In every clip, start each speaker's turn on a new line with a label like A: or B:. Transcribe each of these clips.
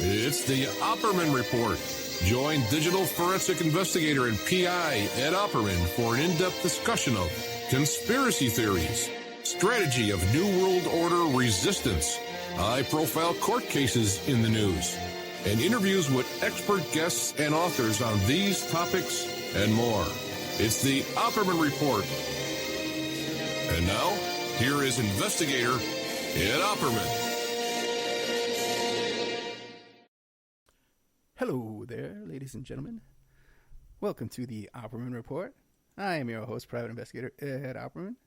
A: It's the Opperman Report. Join digital forensic investigator and PI Ed Opperman for an in-depth discussion of conspiracy theories, strategy of New World Order resistance, high-profile court cases in the news, and interviews with expert guests and authors on these topics and more. It's the Opperman Report. And now, here is investigator Ed Opperman.
B: Hello there, ladies and gentlemen. Welcome to the Opperman Report. I am your host, private investigator Ed Opperman.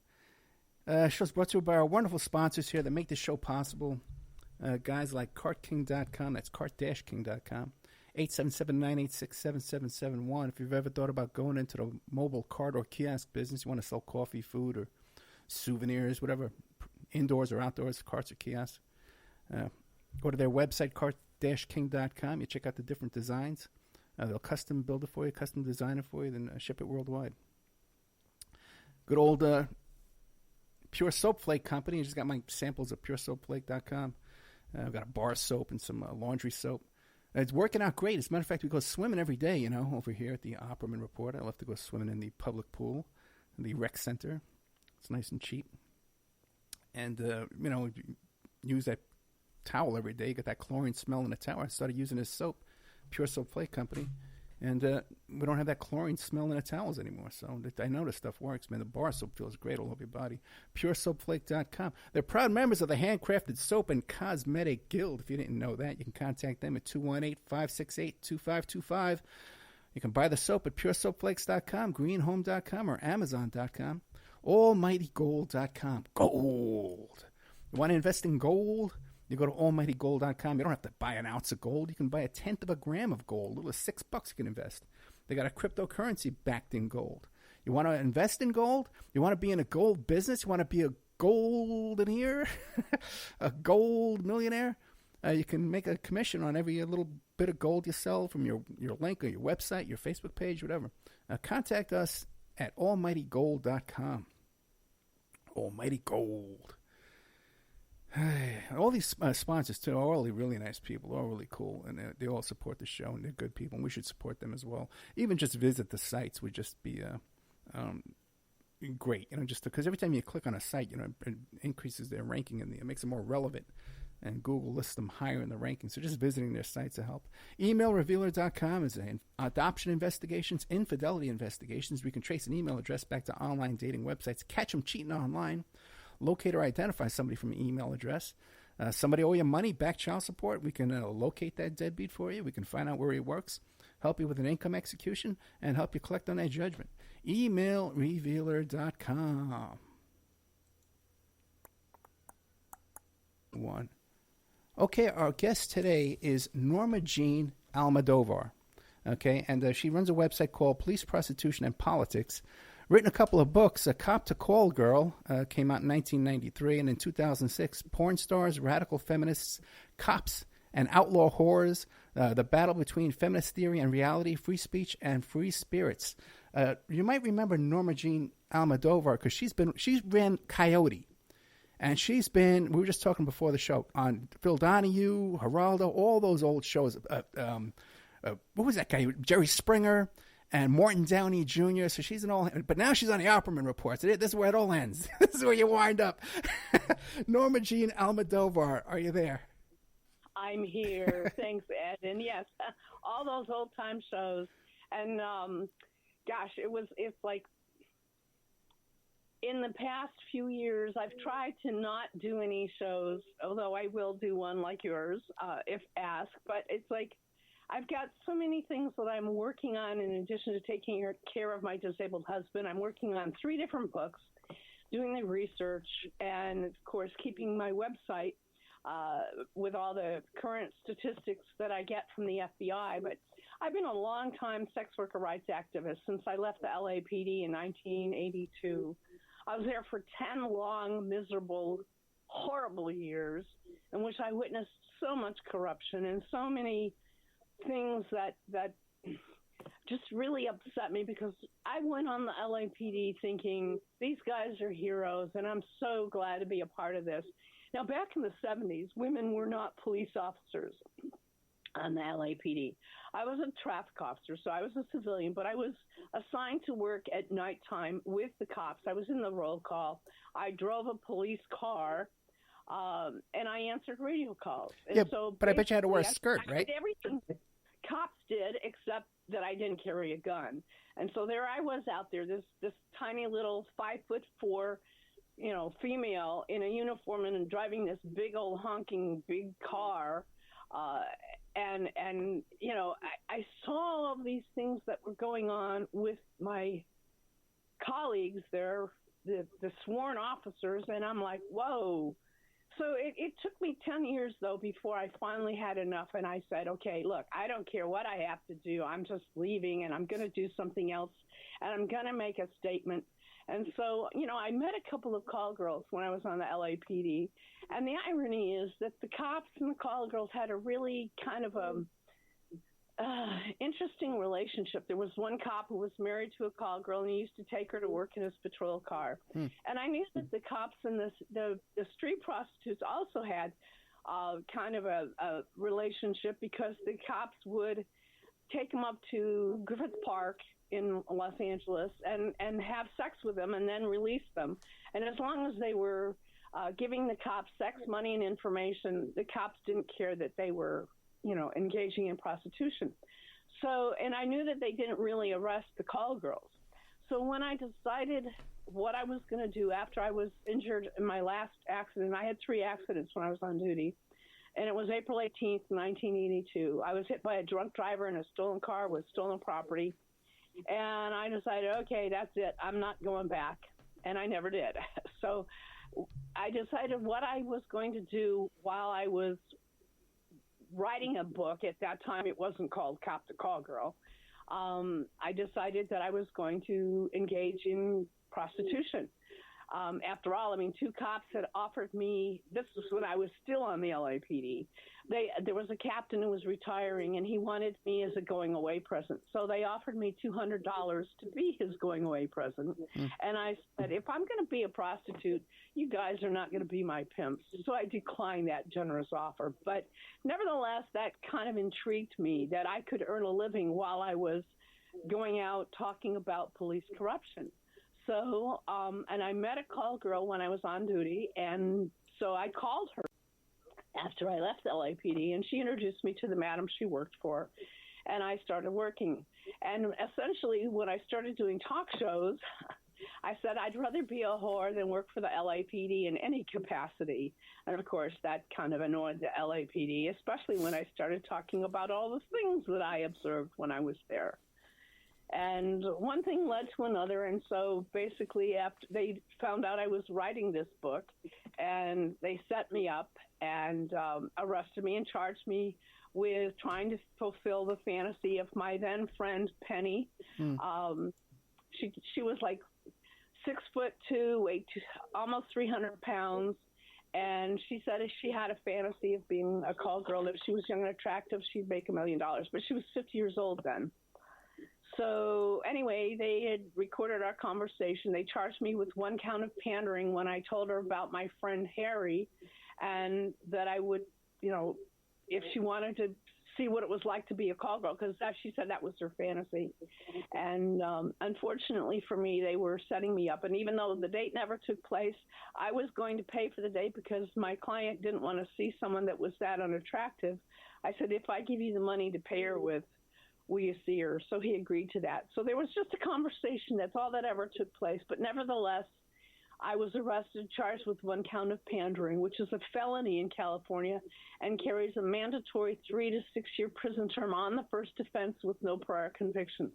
B: Show's brought to you by our wonderful sponsors here that make this show possible. Guys like cartking.com, that's cart-king.com, 877-986-7771. If you've ever thought about going into the mobile cart or kiosk business, you want to sell coffee, food, or souvenirs, whatever, indoors or outdoors, carts or kiosks, go to their website, cart-king.com. You check out the different designs. They'll custom build it for you, custom design it for you, then ship it worldwide. Good old Pure Soap Flake Company. I just got my samples at puresoapflake.com. I've got a bar soap and some laundry soap. It's working out great. As a matter of fact, we go swimming every day, you know, over here at the Opperman Report. I love to go swimming in the public pool, in the rec center. It's nice and cheap. And, you know, use that towel every day. You get that chlorine smell in the towel. I started using this soap, Pure Soap Flake Company, and we don't have that chlorine smell in the towels anymore. So I know this stuff works, man. The bar soap feels great all over your body. PureSoapFlake.com. They're proud members of the Handcrafted Soap and Cosmetic Guild. If you didn't know that, you can contact them at 218-568-2525. You can buy the soap at PureSoapFlakes.com, GreenHome.com, or Amazon.com. AlmightyGold.com. Gold. You want to invest in gold? You go to almightygold.com. You don't have to buy an ounce of gold. You can buy 1/10 of a gram of gold. A little $6 you can invest. They got a cryptocurrency backed in gold. You want to invest in gold? You want to be in a gold business? You want to be a goldeneer? A gold millionaire? You can make a commission on every little bit of gold you sell from your link or your website, your Facebook page, whatever. Contact us at almightygold.com. Almighty Gold. All these sponsors, too, are all really nice people. They're all really cool, and they all support the show, and they're good people, and we should support them as well. Even just visit the sites would just be great, you know, just because every time you click on a site, you know, it increases their ranking, and it makes them more relevant, and Google lists them higher in the rankings. So just visiting their sites to help. EmailRevealer.com is adoption investigations, infidelity investigations. We can trace an email address back to online dating websites, catch them cheating online, locate or identify somebody from an email address. Somebody owe you money, back child support. We can locate that deadbeat for you. We can find out where he works, help you with an income execution, and help you collect on that judgment. EmailRevealer.com. One. Okay, our guest today is Norma Jean Almodovar. Okay, and she runs a website called Police, Prostitution, and Politics. Written a couple of books. A Cop to Call Girl came out in 1993, and in 2006, Porn Stars, Radical Feminists, Cops, and Outlaw Whores, The Battle Between Feminist Theory and Reality, Free Speech, and Free Spirits. You might remember Norma Jean Almodovar because she's ran Coyote. And she's been, we were just talking before the show, on Phil Donahue, Geraldo, all those old shows. What was that guy? Jerry Springer. And Morton Downey Jr. So she's in all, but now she's on the Opperman Report. So this is where it all ends. This is where you wind up. Norma Jean Almodovar, are you there?
C: I'm here. Thanks, Ed. And yes, all those old time shows. And gosh, it's like in the past few years, I've tried to not do any shows, although I will do one like yours if asked. But it's like, I've got so many things that I'm working on in addition to taking care of my disabled husband. I'm working on 3 different books, doing the research, and, of course, keeping my website with all the current statistics that I get from the FBI. But I've been a long-time sex worker rights activist since I left the LAPD in 1982. I was there for 10 long, miserable, horrible years in which I witnessed so much corruption and so many things that just really upset me, because I went on the LAPD thinking these guys are heroes, and I'm so glad to be a part of this. Now, back in the 70s, women were not police officers. on the LAPD. I was a traffic officer, so I was a civilian, but I was assigned to work at nighttime with the cops. I was in the roll call. I drove a police car, and I answered radio calls. And
B: Yeah,
C: so
B: but I bet you had to wear a
C: basically,
B: skirt,
C: I
B: right?
C: did everything cops did, except that I didn't carry a gun. And so there I was out there, this tiny little 5'4", female in a uniform and driving this big old honking big car. And I saw all of these things that were going on with my colleagues there, the sworn officers, and I'm like, whoa. So it took me 10 years, though, before I finally had enough, and I said, okay, look, I don't care what I have to do. I'm just leaving, and I'm going to do something else, and I'm going to make a statement. And so, I met a couple of call girls when I was on the LAPD, and the irony is that the cops and the call girls had a really kind of interesting relationship. There was one cop who was married to a call girl, and he used to take her to work in his patrol car. And I knew that the cops and the street prostitutes also had kind of a relationship, because the cops would take them up to Griffith Park in Los Angeles and have sex with them and then release them. And as long as they were giving the cops sex, money, and information, the cops didn't care that they were engaging in prostitution. So, and I knew that they didn't really arrest the call girls. So when I decided what I was going to do after I was injured in my last accident, I had 3 accidents when I was on duty, and it was April 18th, 1982. I was hit by a drunk driver in a stolen car with stolen property, and I decided, okay, that's it. I'm not going back, and I never did. So I decided what I was going to do while I was writing a book. At that time, it wasn't called Cop to Call Girl. I decided that I was going to engage in prostitution. After all, 2 cops had offered me, this was when I was still on the LAPD. There was a captain who was retiring, and he wanted me as a going-away present. So they offered me $200 to be his going-away present. And I said, if I'm going to be a prostitute, you guys are not going to be my pimps. So I declined that generous offer. But nevertheless, that kind of intrigued me, that I could earn a living while I was going out talking about police corruption. So, and I met a call girl when I was on duty, and so I called her after I left the LAPD, and she introduced me to the madam she worked for, and I started working. And essentially, when I started doing talk shows, I said I'd rather be a whore than work for the LAPD in any capacity. And, of course, that kind of annoyed the LAPD, especially when I started talking about all the things that I observed when I was there. And one thing led to another, and so basically after they found out I was writing this book, and they set me up and arrested me and charged me with trying to fulfill the fantasy of my then friend Penny. She was like 6'2", weighed almost 300 pounds, and she said if she had a fantasy of being a call girl, if she was young and attractive, she'd make $1 million. But she was 50 years old then. So anyway, they had recorded our conversation. They charged me with 1 count of pandering when I told her about my friend Harry, and that I would, if she wanted to see what it was like to be a call girl, because she said that was her fantasy. And unfortunately for me, they were setting me up. And even though the date never took place, I was going to pay for the date because my client didn't want to see someone that was that unattractive. I said, if I give you the money to pay her with, will you see her? So he agreed to that. So there was just a conversation. That's all that ever took place. But nevertheless, I was arrested, charged with 1 count of pandering, which is a felony in California and carries a mandatory 3 to 6 year prison term on the first offense with no prior convictions.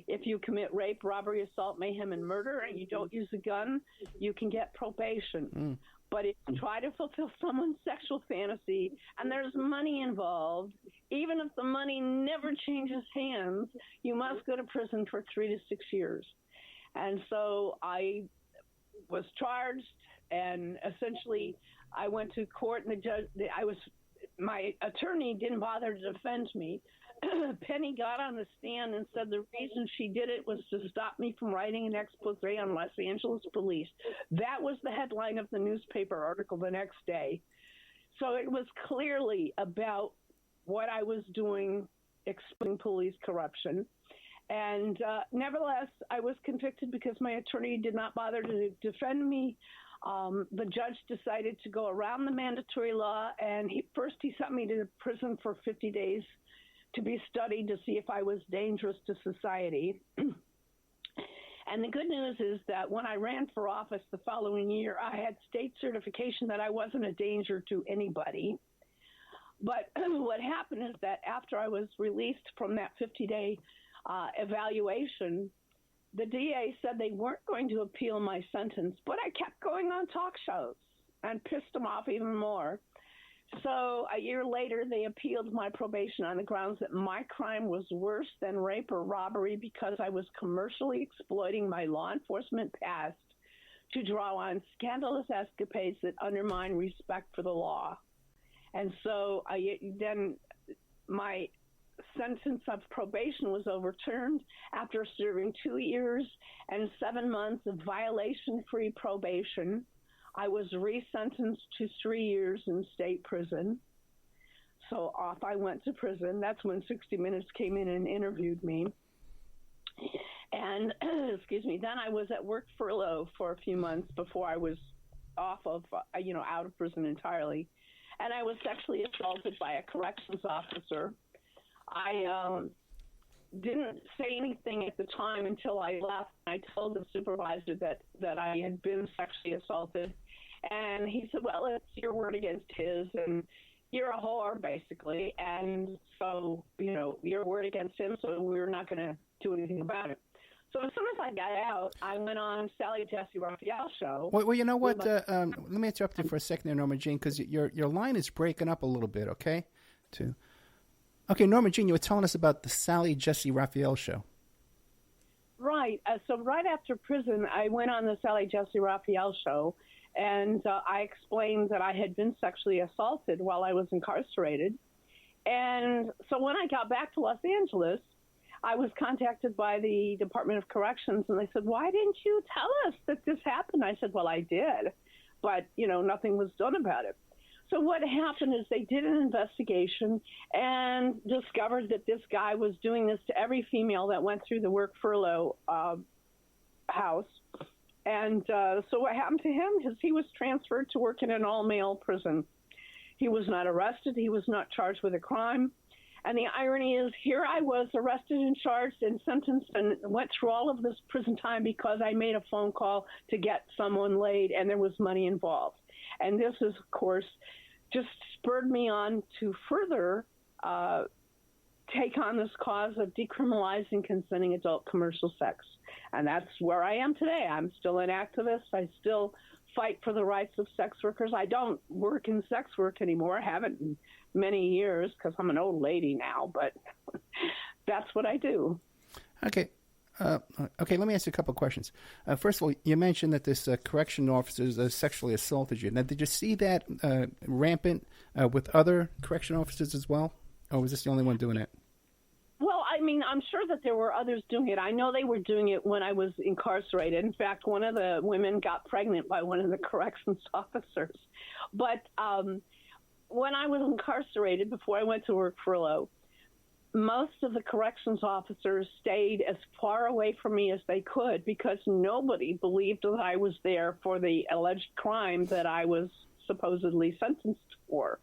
C: If you commit rape, robbery, assault, mayhem, and murder, and you don't use a gun, you can get probation. But if you try to fulfill someone's sexual fantasy and there's money involved, even if the money never changes hands, you must go to prison for 3 to 6 years. And so I was charged, and essentially I went to court, and the judge, my attorney didn't bother to defend me. Penny got on the stand and said the reason she did it was to stop me from writing an expose on Los Angeles police. That was the headline of the newspaper article the next day. So it was clearly about what I was doing, exposing police corruption. And nevertheless, I was convicted because my attorney did not bother to defend me. The judge decided to go around the mandatory law, and he sent me to prison for 50 days to be studied to see if I was dangerous to society. And the good news is that when I ran for office the following year, I had state certification that I wasn't a danger to anybody. But what happened is that after I was released from that 50-day evaluation, the DA said they weren't going to appeal my sentence, but I kept going on talk shows and pissed them off even more. So a year later, they appealed my probation on the grounds that my crime was worse than rape or robbery because I was commercially exploiting my law enforcement past to draw on scandalous escapades that undermine respect for the law. And so then my sentence of probation was overturned after serving 2 years and 7 months of violation-free probation. I was resentenced to 3 years in state prison. So off I went to prison. That's when 60 Minutes came in and interviewed me. And, then I was at work furlough for a few months before I was off of, out of prison entirely. And I was sexually assaulted by a corrections officer. I didn't say anything at the time until I left. I told the supervisor that I had been sexually assaulted. And he said, well, it's your word against his, and you're a whore, basically. And so, your word against him, so we're not going to do anything about it. So as soon as I got out, I went on Sally Jesse Raphael show.
B: Well, you know what? Let me interrupt you for a second there, Norma Jean, because your line is breaking up a little bit, okay? Okay, Norma Jean, you were telling us about the Sally Jesse Raphael show.
C: Right. So right after prison, I went on the Sally Jesse Raphael show, and I explained that I had been sexually assaulted while I was incarcerated. And so when I got back to Los Angeles, I was contacted by the Department of Corrections, and they said, why didn't you tell us that this happened? I said, well, I did, but, nothing was done about it. So what happened is they did an investigation and discovered that this guy was doing this to every female that went through the work furlough house. And so what happened to him is he was transferred to work in an all-male prison. He was not arrested. He was not charged with a crime. And the irony is, here I was arrested and charged and sentenced and went through all of this prison time because I made a phone call to get someone laid and there was money involved. And this is, of course, just spurred me on to further take on this cause of decriminalizing consenting adult commercial sex. And that's where I am today. I'm still an activist. I still fight for the rights of sex workers. I don't work in sex work anymore. I haven't in many years because I'm an old lady now, but that's what I do.
B: Okay. Let me ask you a couple of questions. First of all, you mentioned that this correction officer sexually assaulted you. Now, did you see that rampant with other correction officers as well? Or was this the only one doing it?
C: Well, I mean, I'm sure that there were others doing it. I know they were doing it when I was incarcerated. In fact, one of the women got pregnant by one of the corrections officers. But when I was incarcerated, before I went to work furlough, most of the corrections officers stayed as far away from me as they could because nobody believed that I was there for the alleged crime that I was supposedly sentenced for.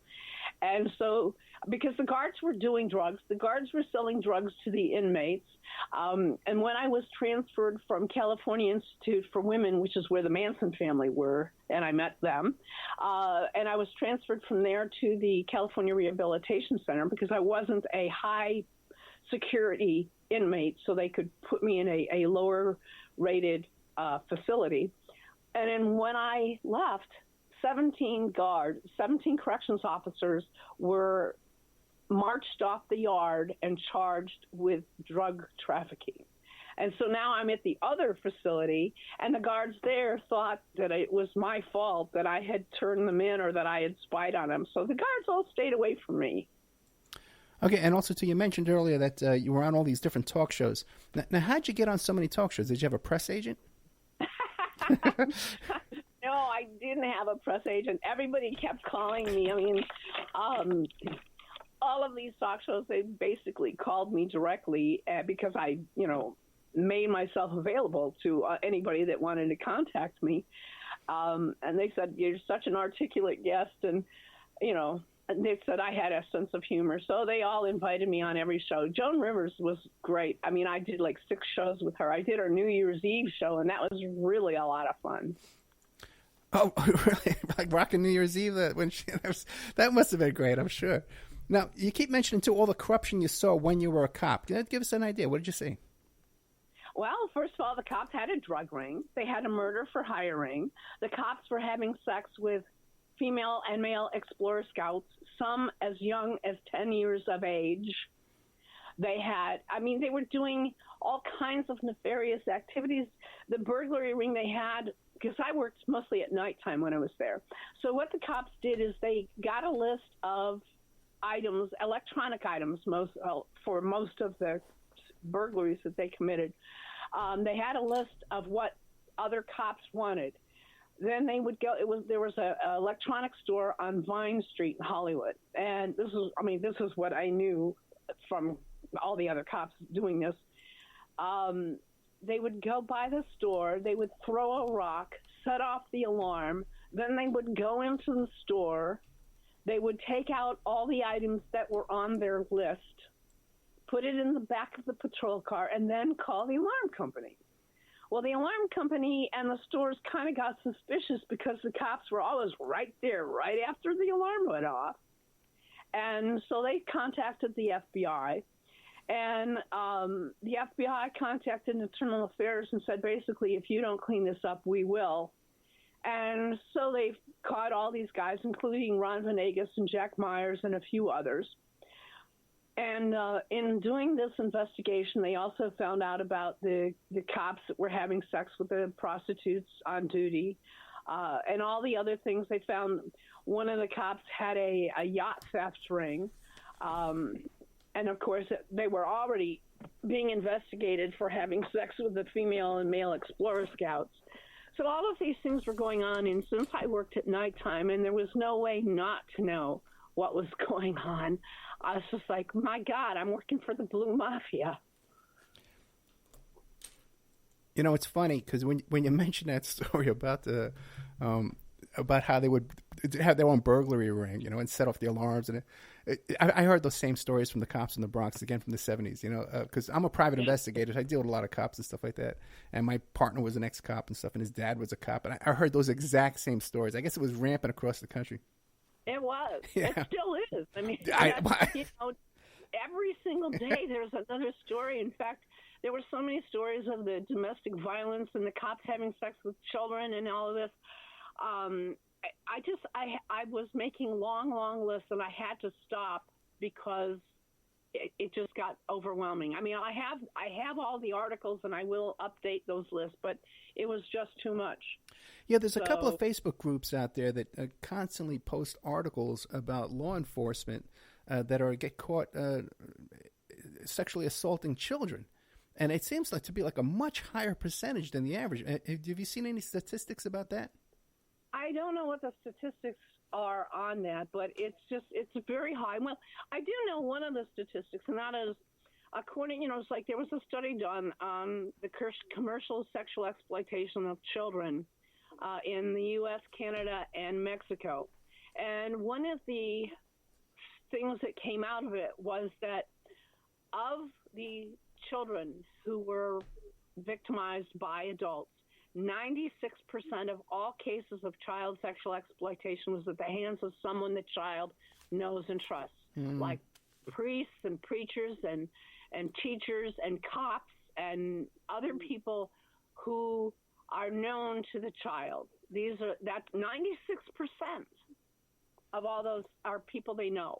C: And so, because the guards were doing drugs, the guards were selling drugs to the inmates. And when I was transferred from California Institute for Women, which is where the Manson family were, and I met them, and I was transferred from there to the California Rehabilitation Center because I wasn't a high security inmate, so they could put me in a lower rated facility. And then when I left, 17 corrections officers were marched off the yard and charged with drug trafficking. And so now I'm at the other facility, and the guards there thought that it was my fault that I had turned them in or that I had spied on them. So the guards all stayed away from me.
B: Okay, and also, too, you mentioned earlier that you were on all these different talk shows. Now, how'd you get on so many talk shows? Did you have a press agent?
C: No, I didn't have a press agent. Everybody kept calling me. I mean, all of these talk shows, they basically called me directly because I, made myself available to anybody that wanted to contact me. And they said, you're such an articulate guest. And, and they said I had a sense of humor. So they all invited me on every show. Joan Rivers was great. I mean, I did like 6 shows with her. I did her New Year's Eve show, and that was really a lot of fun.
B: Oh, really? Like rocking New Year's Eve? That must have been great, I'm sure. Now, you keep mentioning, too, all the corruption you saw when you were a cop. Can you give us an idea? What did you see?
C: Well, first of all, the cops had a drug ring. They had a murder for hiring. The cops were having sex with female and male Explorer Scouts, some as young as 10 years of age. They were doing all kinds of nefarious activities. The burglary ring they had, because I worked mostly at nighttime when I was there. So what the cops did is they got a list of items, electronic items, for most of the burglaries that they committed. They had a list of what other cops wanted. Then they would go. There was a electronic store on Vine Street in Hollywood, and this is what I knew from all the other cops doing this. They would go by the store. They would throw a rock, set off the alarm. Then they would go into the store. They would take out all the items that were on their list, put it in the back of the patrol car, and then call the alarm company. Well, the alarm company and the stores kind of got suspicious because the cops were always right there, right after the alarm went off. And so they contacted the FBI. And the FBI contacted Internal Affairs and said, basically, if you don't clean this up, we will. And so they caught all these guys, including Ron Venegas and Jack Myers and a few others. And in doing this investigation, they also found out about the cops that were having sex with the prostitutes on duty and all the other things. They found one of the cops had a yacht theft ring. And, of course, they were already being investigated for having sex with the female and male Explorer Scouts. So all of these things were going on. And since I worked at nighttime and there was no way not to know what was going on, I was just like, my God, I'm working for the Blue Mafia.
B: It's funny because when you mention that story about about how they would have their own burglary ring, and set off the alarms, and I heard those same stories from the cops in the Bronx again from the 70s, because I'm a private investigator. I deal with a lot of cops and stuff like that, and my partner was an ex-cop and stuff, and his dad was a cop, and I heard those exact same stories. I guess it was rampant across the country.
C: It was.
B: Yeah.
C: It still is. I mean, every single day there's another story. In fact, there were so many stories of the domestic violence and the cops having sex with children and all of this. I was making long lists, and I had to stop because it just got overwhelming. I mean, I have all the articles, and I will update those lists, but it was just too much.
B: Yeah, there's a couple of Facebook groups out there that constantly post articles about law enforcement that get caught sexually assaulting children. And it seems like to be like a much higher percentage than the average. Have you seen any statistics about that?
C: I don't know what the statistics are on that, but it's very high. Well, I do know one of the statistics, and that is, according, it's like there was a study done on the commercial sexual exploitation of children in the U.S., Canada, and Mexico. And one of the things that came out of it was that of the children who were victimized by adults, 96% of all cases of child sexual exploitation was at the hands of someone the child knows and trusts, like priests and preachers and teachers and cops and other people who are known to the child. That's 96% of all those are people they know.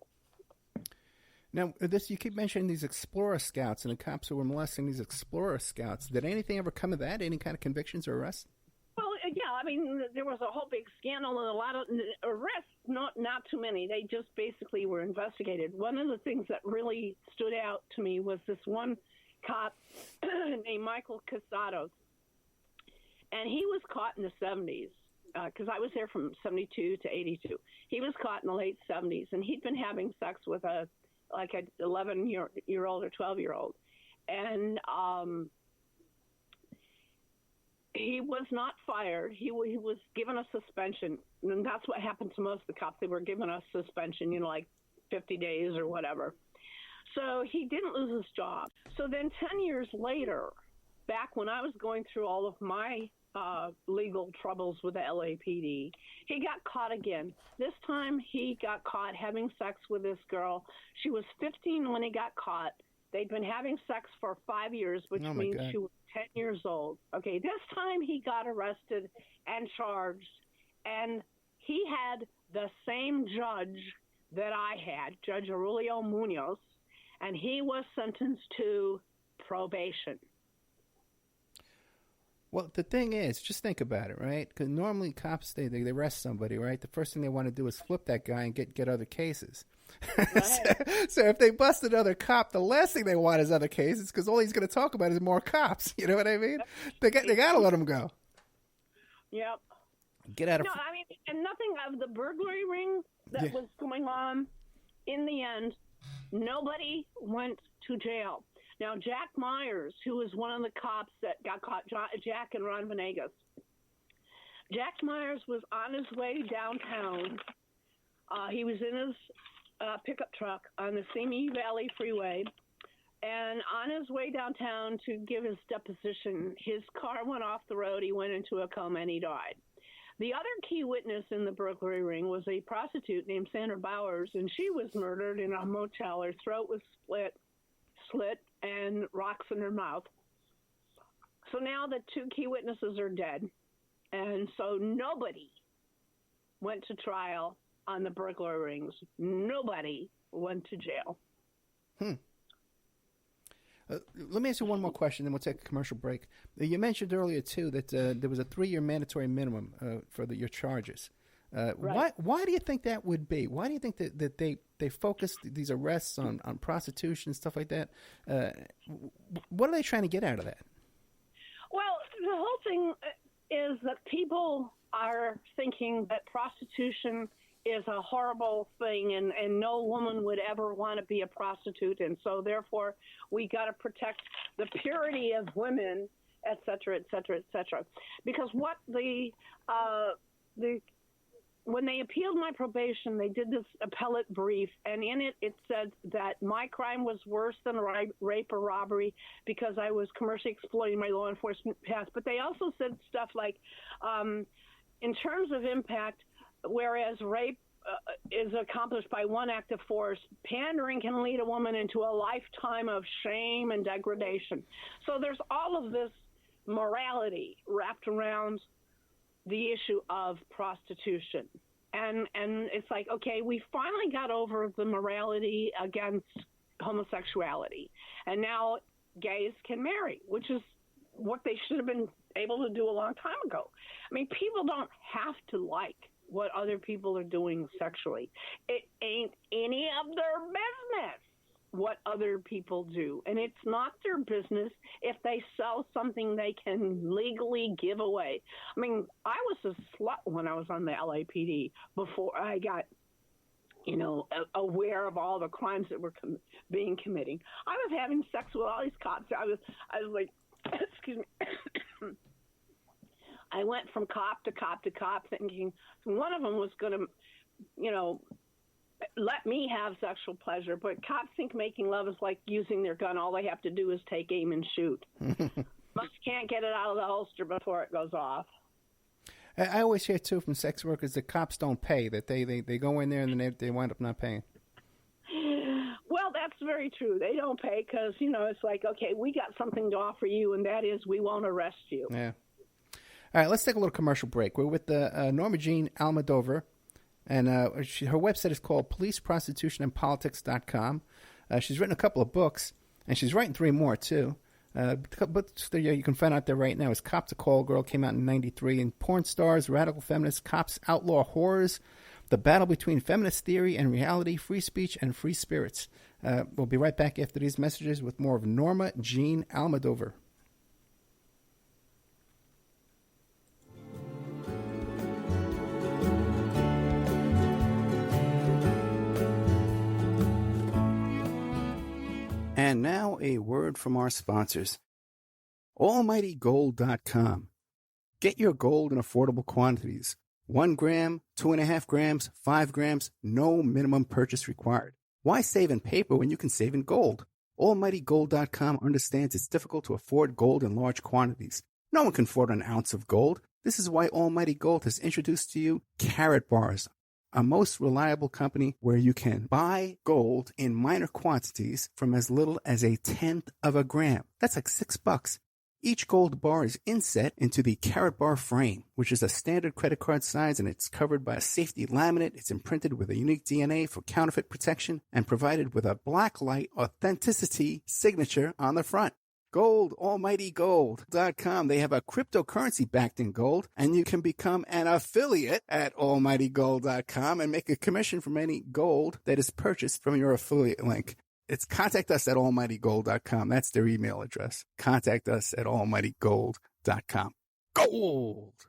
B: Now, you keep mentioning these Explorer Scouts and the cops who were molesting these Explorer Scouts. Did anything ever come of that? Any kind of convictions or arrests?
C: Well, yeah, I mean, there was a whole big scandal and a lot of arrests, not too many. They just basically were investigated. One of the things that really stood out to me was this one cop named Michael Casados. And he was caught in the 70s, because I was there from 72 to 82. He was caught in the late 70s, and he'd been having sex with a like an 11-year-old or 12-year-old. And he was not fired. He was given a suspension. And that's what happened to most of the cops. They were given a suspension, like 50 days or whatever. So he didn't lose his job. So then 10 years later, back when I was going through all of my legal troubles with the LAPD, he got caught again. This time he got caught having sex with this girl. She was 15 when he got caught. They'd been having sex for 5 years, which means God. She was 10 years old. Okay, this time he got arrested and charged, and he had the same judge that I had, Judge Aurelio Munoz, and he was sentenced to probation.
B: Well, the thing is, just think about it, right? Because normally cops, they arrest somebody, right? The first thing they want to do is flip that guy and get other cases.
C: Right.
B: So if they bust another cop, the last thing they want is other cases, because all he's going to talk about is more cops. You know what I mean? They got to let him go.
C: Yep.
B: Get out of.
C: No, I mean, and nothing of the burglary ring that was going on. In the end, nobody went to jail. Now, Jack Myers, who was one of the cops that got caught, Jack and Ron Venegas. Jack Myers was on his way downtown. He was in his pickup truck on the Simi Valley Freeway, and on his way downtown to give his deposition, his car went off the road. He went into a coma and he died. The other key witness in the burglary ring was a prostitute named Sandra Bowers, and she was murdered in a motel. Her throat was slit, and rocks in her mouth. So now the two key witnesses are dead, and so nobody went to trial on the burglary rings. Nobody went to jail.
B: Let me ask you one more question, then we'll take a commercial break. You mentioned earlier, too, that there was a 3-year mandatory minimum for your charges.
C: Right.
B: Why do you think that would be? Why do you think that they focus these arrests on prostitution and stuff like that? What are they trying to get out of that?
C: Well, the whole thing is that people are thinking that prostitution is a horrible thing, and no woman would ever want to be a prostitute, and so therefore we got to protect the purity of women, et cetera, et cetera, et cetera. Because what when they appealed my probation, they did this appellate brief, and in it said that my crime was worse than rape or robbery because I was commercially exploiting my law enforcement past. But they also said stuff like, in terms of impact, whereas rape is accomplished by one act of force, pandering can lead a woman into a lifetime of shame and degradation. So there's all of this morality wrapped around the issue of prostitution. And it's like, okay, we finally got over the morality against homosexuality. And now gays can marry, which is what they should have been able to do a long time ago. I mean, people don't have to like what other people are doing sexually. It ain't any of their business what other people do. And it's not their business if they sell something they can legally give away. I mean, I was a slut when I was on the LAPD before I got, aware of all the crimes that were being committing. I was having sex with all these cops. I was like, excuse me. I went from cop to cop to cop thinking one of them was going to, let me have sexual pleasure. But cops think making love is like using their gun. All they have to do is take aim and shoot. Most can't get it out of the holster before it goes off.
B: I always hear, too, from sex workers that cops don't pay, that they go in there and then they wind up not paying.
C: Well, that's very true. They don't pay because, it's like, okay, we got something to offer you, and that is we won't arrest you.
B: Yeah. All right, let's take a little commercial break. We're with Norma Jean Almodovar, and her website is called policeprostitutionandpolitics.com. She's written a couple of books, and she's writing 3 more, too. Books that you can find out there right now is Cop to Call Girl, came out in 93, and Porn Stars, Radical Feminists, Cops, Outlaw Horrors, The Battle Between Feminist Theory and Reality, Free Speech, and Free Spirits. We'll be right back after these messages with more of Norma Jean Almodovar. And now a word from our sponsors. AlmightyGold.com. Get your gold in affordable quantities. 1 gram, 2.5 grams, 5 grams, no minimum purchase required. Why save in paper when you can save in gold? AlmightyGold.com understands it's difficult to afford gold in large quantities. No one can afford an ounce of gold. This is why Almighty Gold has introduced to you Carat Bars, a most reliable company where you can buy gold in minor quantities from as little as 1/10 of a gram. That's like $6. Each gold bar is inset into the Carat Bar frame, which is a standard credit card size, and it's covered by a safety laminate. It's imprinted with a unique DNA for counterfeit protection and provided with a blacklight authenticity signature on the front. Gold, AlmightyGold.com. They have a cryptocurrency backed in gold, and you can become an affiliate at AlmightyGold.com and make a commission from any gold that is purchased from your affiliate link. It's contact us at almightygold.com. That's their email address. Contact us at almightygold.com. Gold!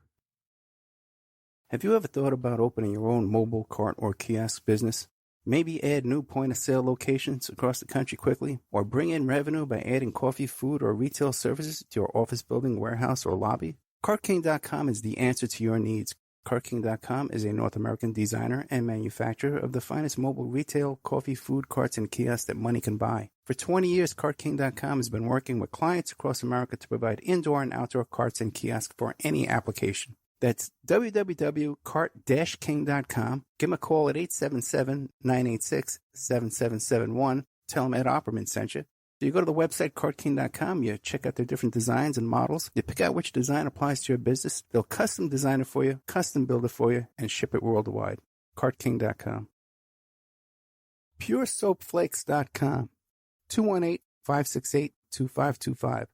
B: Have you ever thought about opening your own mobile cart or kiosk business? Maybe add new point-of-sale locations across the country quickly, or bring in revenue by adding coffee, food, or retail services to your office building, warehouse, or lobby? CartKing.com is the answer to your needs. CartKing.com is a North American designer and manufacturer of the finest mobile retail, coffee, food carts, and kiosks that money can buy. For 20 years, CartKing.com has been working with clients across America to provide indoor and outdoor carts and kiosks for any application. That's www.cart-king.com. Give them a call at 877-986-7771. Tell them Ed Opperman sent you. So you go to the website, CartKing.com, you check out their different designs and models. You pick out which design applies to your business. They'll custom design it for you, custom build it for you, and ship it worldwide. CartKing.com. PureSoapFlakes.com. 218-568-2525.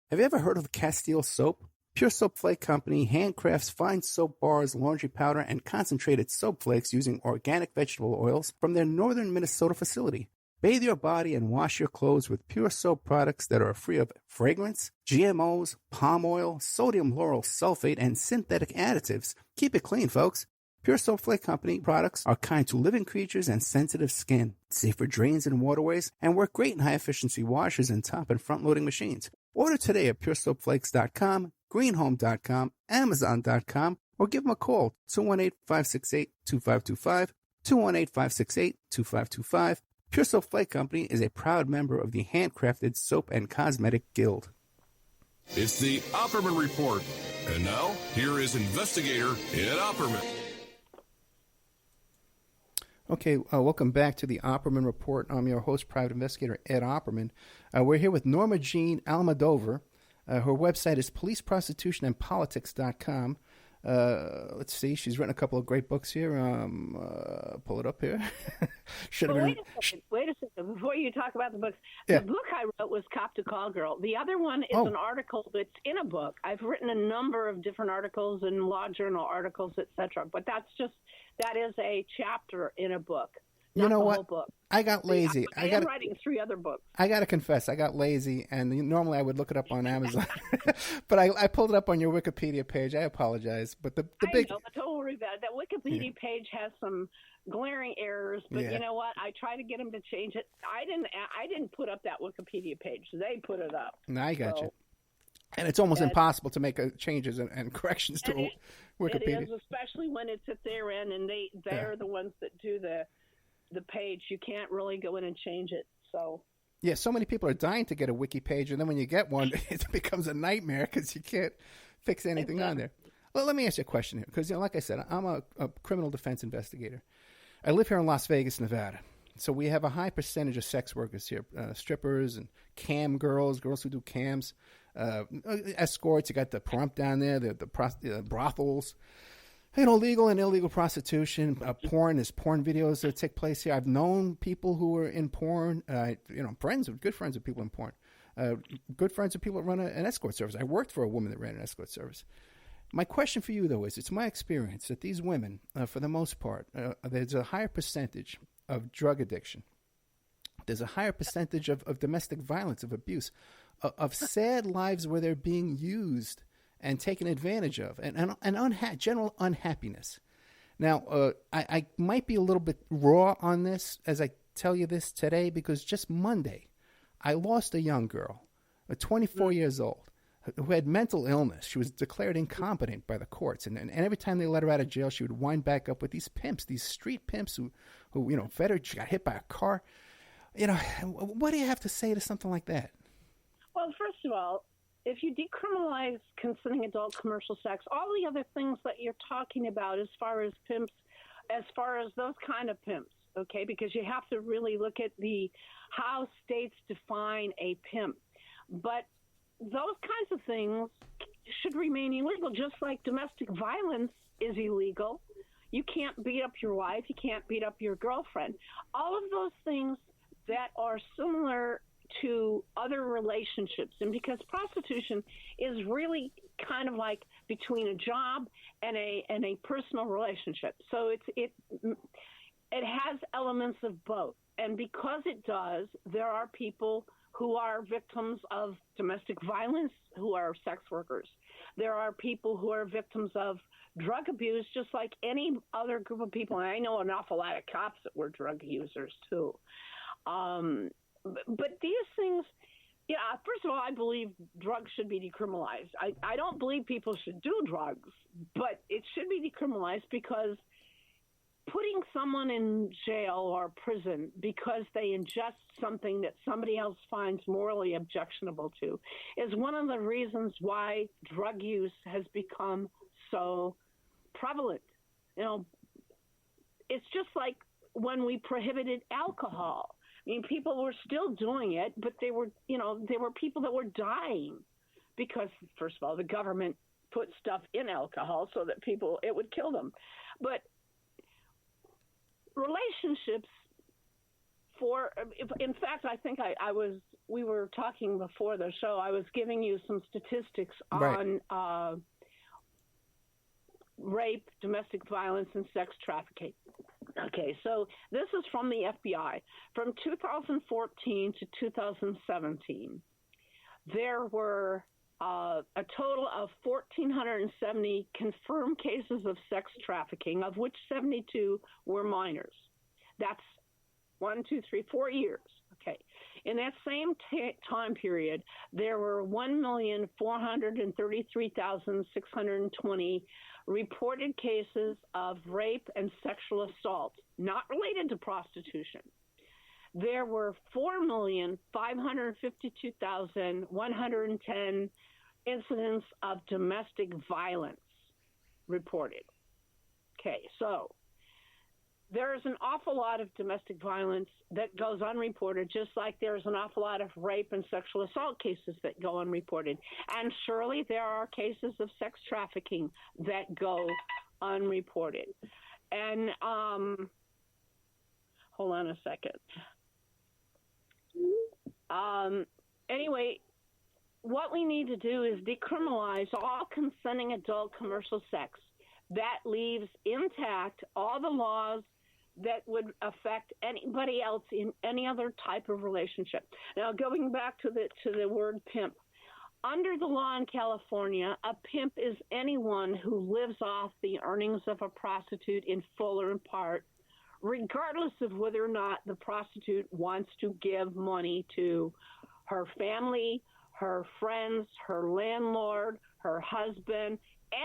B: Have you ever heard of Castile Soap? Pure Soap Flake Company handcrafts fine soap bars, laundry powder, and concentrated soap flakes using organic vegetable oils from their northern Minnesota facility. Bathe your body and wash your clothes with pure soap products that are free of fragrance, GMOs, palm oil, sodium lauryl sulfate, and synthetic additives. Keep it clean, folks. Pure Soap Flake Company products are kind to living creatures and sensitive skin, safe for drains and waterways, and work great in high-efficiency washers and top and front-loading machines. Order today at puresoapflakes.com, greenhome.com, amazon.com, or give them a call, 218-568-2525, 218-568-2525. Pure Soap Flake Company is a proud member of the Handcrafted Soap and Cosmetic Guild.
A: It's the Opperman Report. And now, here is investigator Ed Opperman.
B: Okay, welcome back to the Opperman Report. I'm your host, private investigator Ed Opperman. We're here with Norma Jean Almodovar. Her website is policeprostitutionandpolitics.com. Let's see, she's written a couple of great books here. Pull it up here.
C: Wait a second. Before you talk about the books,
B: yeah.
C: The book I wrote was Cop to Call Girl. The other one is an article that's in a book. I've written a number of different articles and law journal articles, etc. But that is a chapter in a book.
B: You know what?
C: Whole book.
B: I got lazy.
C: I am writing 3 other books.
B: I got to confess, I got lazy, and normally I would look it up on Amazon, but I pulled it up on your Wikipedia page. I apologize, but the big.
C: I know, but don't worry about it. That Wikipedia page has some glaring errors, but you know what? I try to get them to change it. I didn't put up that Wikipedia page. They put it up.
B: No, I got you. And it's almost impossible to make changes and corrections to Wikipedia.
C: It is, especially when it's at their end, and they're the ones that do the page. You can't really go in and change it. So
B: yeah, so many people are dying to get a wiki page, and then when you get one, it becomes a nightmare because you can't fix anything on there. Well, let me ask you a question here, because like I said, I'm a criminal defense investigator. I live here in Las Vegas, Nevada. So we have a high percentage of sex workers here, strippers and cam girls who do cams, escorts. You got the prompt down there, the brothels. Legal and illegal prostitution, porn. There's porn videos that take place here. I've known people who are in porn. Good friends of people in porn. Good friends of people that run an escort service. I worked for a woman that ran an escort service. My question for you, though, is it's my experience that these women, for the most part, there's a higher percentage of drug addiction. There's a higher percentage of domestic violence, of abuse, of sad lives where they're being used and taken advantage of, and general unhappiness. Now, I might be a little bit raw on this as I tell you this today, because just Monday, I lost a young girl, 24 years old, who had mental illness. She was declared incompetent by the courts, and every time they let her out of jail, she would wind back up with these pimps, these street pimps who fed her. She got hit by a car. What do you have to say to something like that?
C: Well, first of all, if you decriminalize consenting adult commercial sex, all the other things that you're talking about as far as pimps, as far as those kind of pimps, okay, because you have to really look at how states define a pimp. But those kinds of things should remain illegal, just like domestic violence is illegal. You can't beat up your wife. You can't beat up your girlfriend. All of those things that are similar to other relationships. And because prostitution is really kind of like between a job and a personal relationship. So it has elements of both. And because it does, there are people who are victims of domestic violence who are sex workers. There are people who are victims of drug abuse, just like any other group of people. And I know an awful lot of cops that were drug users too. But these things, first of all, I believe drugs should be decriminalized. I don't believe people should do drugs, but it should be decriminalized because putting someone in jail or prison because they ingest something that somebody else finds morally objectionable to is one of the reasons why drug use has become so prevalent. It's just like when we prohibited alcohol. I mean, people were still doing it, but there were people that were dying because, first of all, the government put stuff in alcohol so that it would kill them. But relationships in fact, I think we were talking before the show, I was giving you some statistics on rape, domestic violence, and sex trafficking. Okay, so this is from the FBI. From 2014 to 2017, there were a total of 1,470 confirmed cases of sex trafficking, of which 72 were minors. That's 4 years. Okay. In that same time period, there were 1,433,620 reported cases of rape and sexual assault, not related to prostitution. There were 4,552,110 incidents of domestic violence reported. Okay, so there's an awful lot of domestic violence that goes unreported, just like there's an awful lot of rape and sexual assault cases that go unreported. And surely there are cases of sex trafficking that go unreported. And hold on a second. Anyway, what we need to do is decriminalize all consenting adult commercial sex. That leaves intact all the laws that would affect anybody else in any other type of relationship. Now, going back to the word pimp, under the law in California, a pimp is anyone who lives off the earnings of a prostitute in full or in part, regardless of whether or not the prostitute wants to give money to her family, her friends, her landlord, her husband,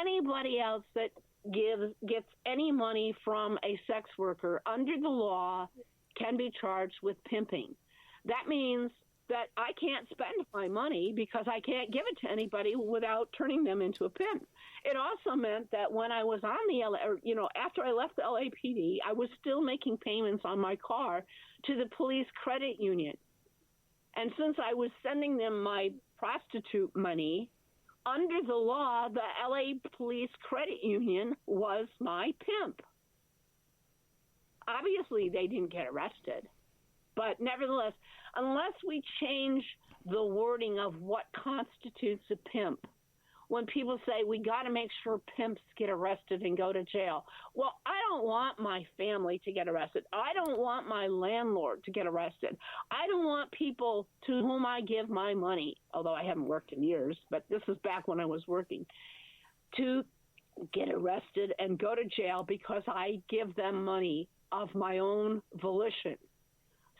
C: anybody else that gets any money from a sex worker under the law can be charged with pimping. That means that I can't spend my money because I can't give it to anybody without turning them into a pimp. It also meant that when I was on the after I left the LAPD, I was still making payments on my car to the police credit union. And since I was sending them my prostitute money, under the law, the LA Police Credit Union was my pimp. Obviously, they didn't get arrested. But nevertheless, unless we change the wording of what constitutes a pimp, when people say we got to make sure pimps get arrested and go to jail, well, I don't want my family to get arrested. I don't want my landlord to get arrested. I don't want people to whom I give my money, although I haven't worked in years, but this is back when I was working, to get arrested and go to jail because I give them money of my own volition.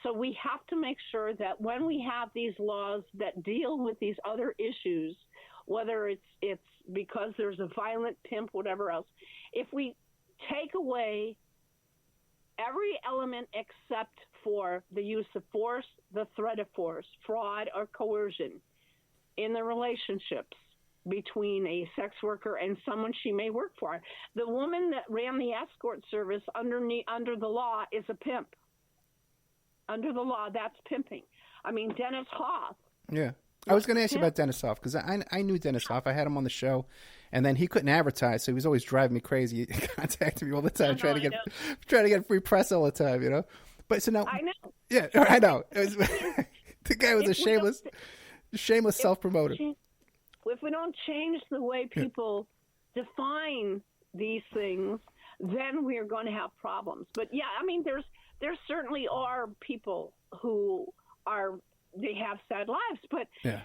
C: So we have to make sure that when we have these laws that deal with these other issues, whether it's because there's a violent pimp, whatever else, if we take away every element except for the use of force, the threat of force, fraud, or coercion in the relationships between a sex worker and someone she may work for. The woman that ran the escort service under the law is a pimp. Under the law, that's pimping. I mean, Dennis Hoff.
B: Yeah. I was going to ask you about Dennis Hoff because I knew Dennis Hoff. I had him on the show, and then he couldn't advertise, so he was always driving me crazy. He contacted me all the time, trying to get free press all the time, you know. But so now,
C: I know.
B: Yeah, I know. It was, the guy was a shameless self-promoter.
C: If we don't change the way people define these things, then we're going to have problems. But yeah, I mean, there certainly are people who they have sad lives, but given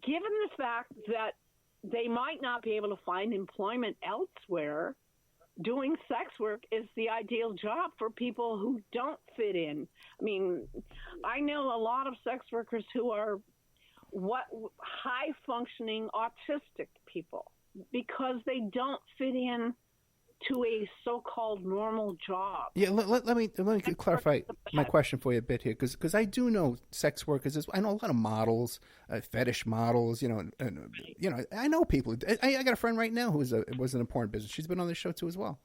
C: the fact that they might not be able to find employment elsewhere, doing sex work is the ideal job for people who don't fit in. I mean, I know a lot of sex workers who are high-functioning autistic people because they don't fit in to a so-called normal job.
B: Yeah, let me clarify my question for you a bit here, because I do know sex workers. I know a lot of models, fetish models. You know, and I know people. I got a friend right now who was in a porn business. She's been on this show too as well.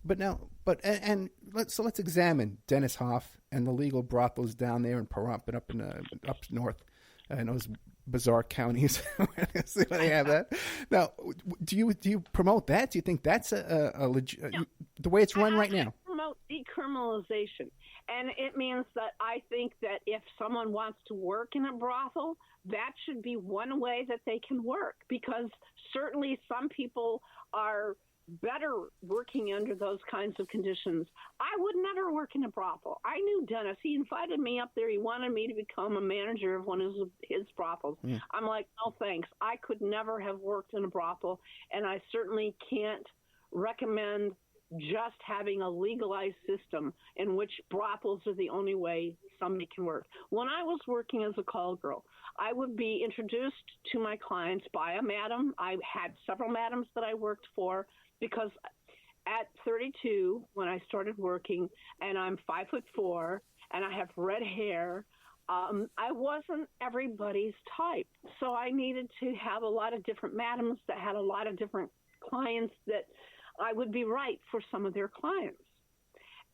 B: Let's examine Dennis Hoff and the legal brothels down there in Pahrump and up north, in those bizarre counties. They have that. Now, do you promote that? Do you think that's the way it's run right now?
C: I promote decriminalization, and it means that I think that if someone wants to work in a brothel, that should be one way that they can work, because certainly some people are better working under those kinds of conditions. I would never work in a brothel. I knew Dennis. He invited me up there. He wanted me to become a manager of one of his brothels. Yeah. I'm like, no thanks. I could never have worked in a brothel, and I certainly can't recommend just having a legalized system in which brothels are the only way somebody can work. When I was working as a call girl, I would be introduced to my clients by a madam. I had several madams that I worked for, because at 32, when I started working, and I'm 5'4", and I have red hair, I wasn't everybody's type. So I needed to have a lot of different madams that had a lot of different clients that I would be right for some of their clients.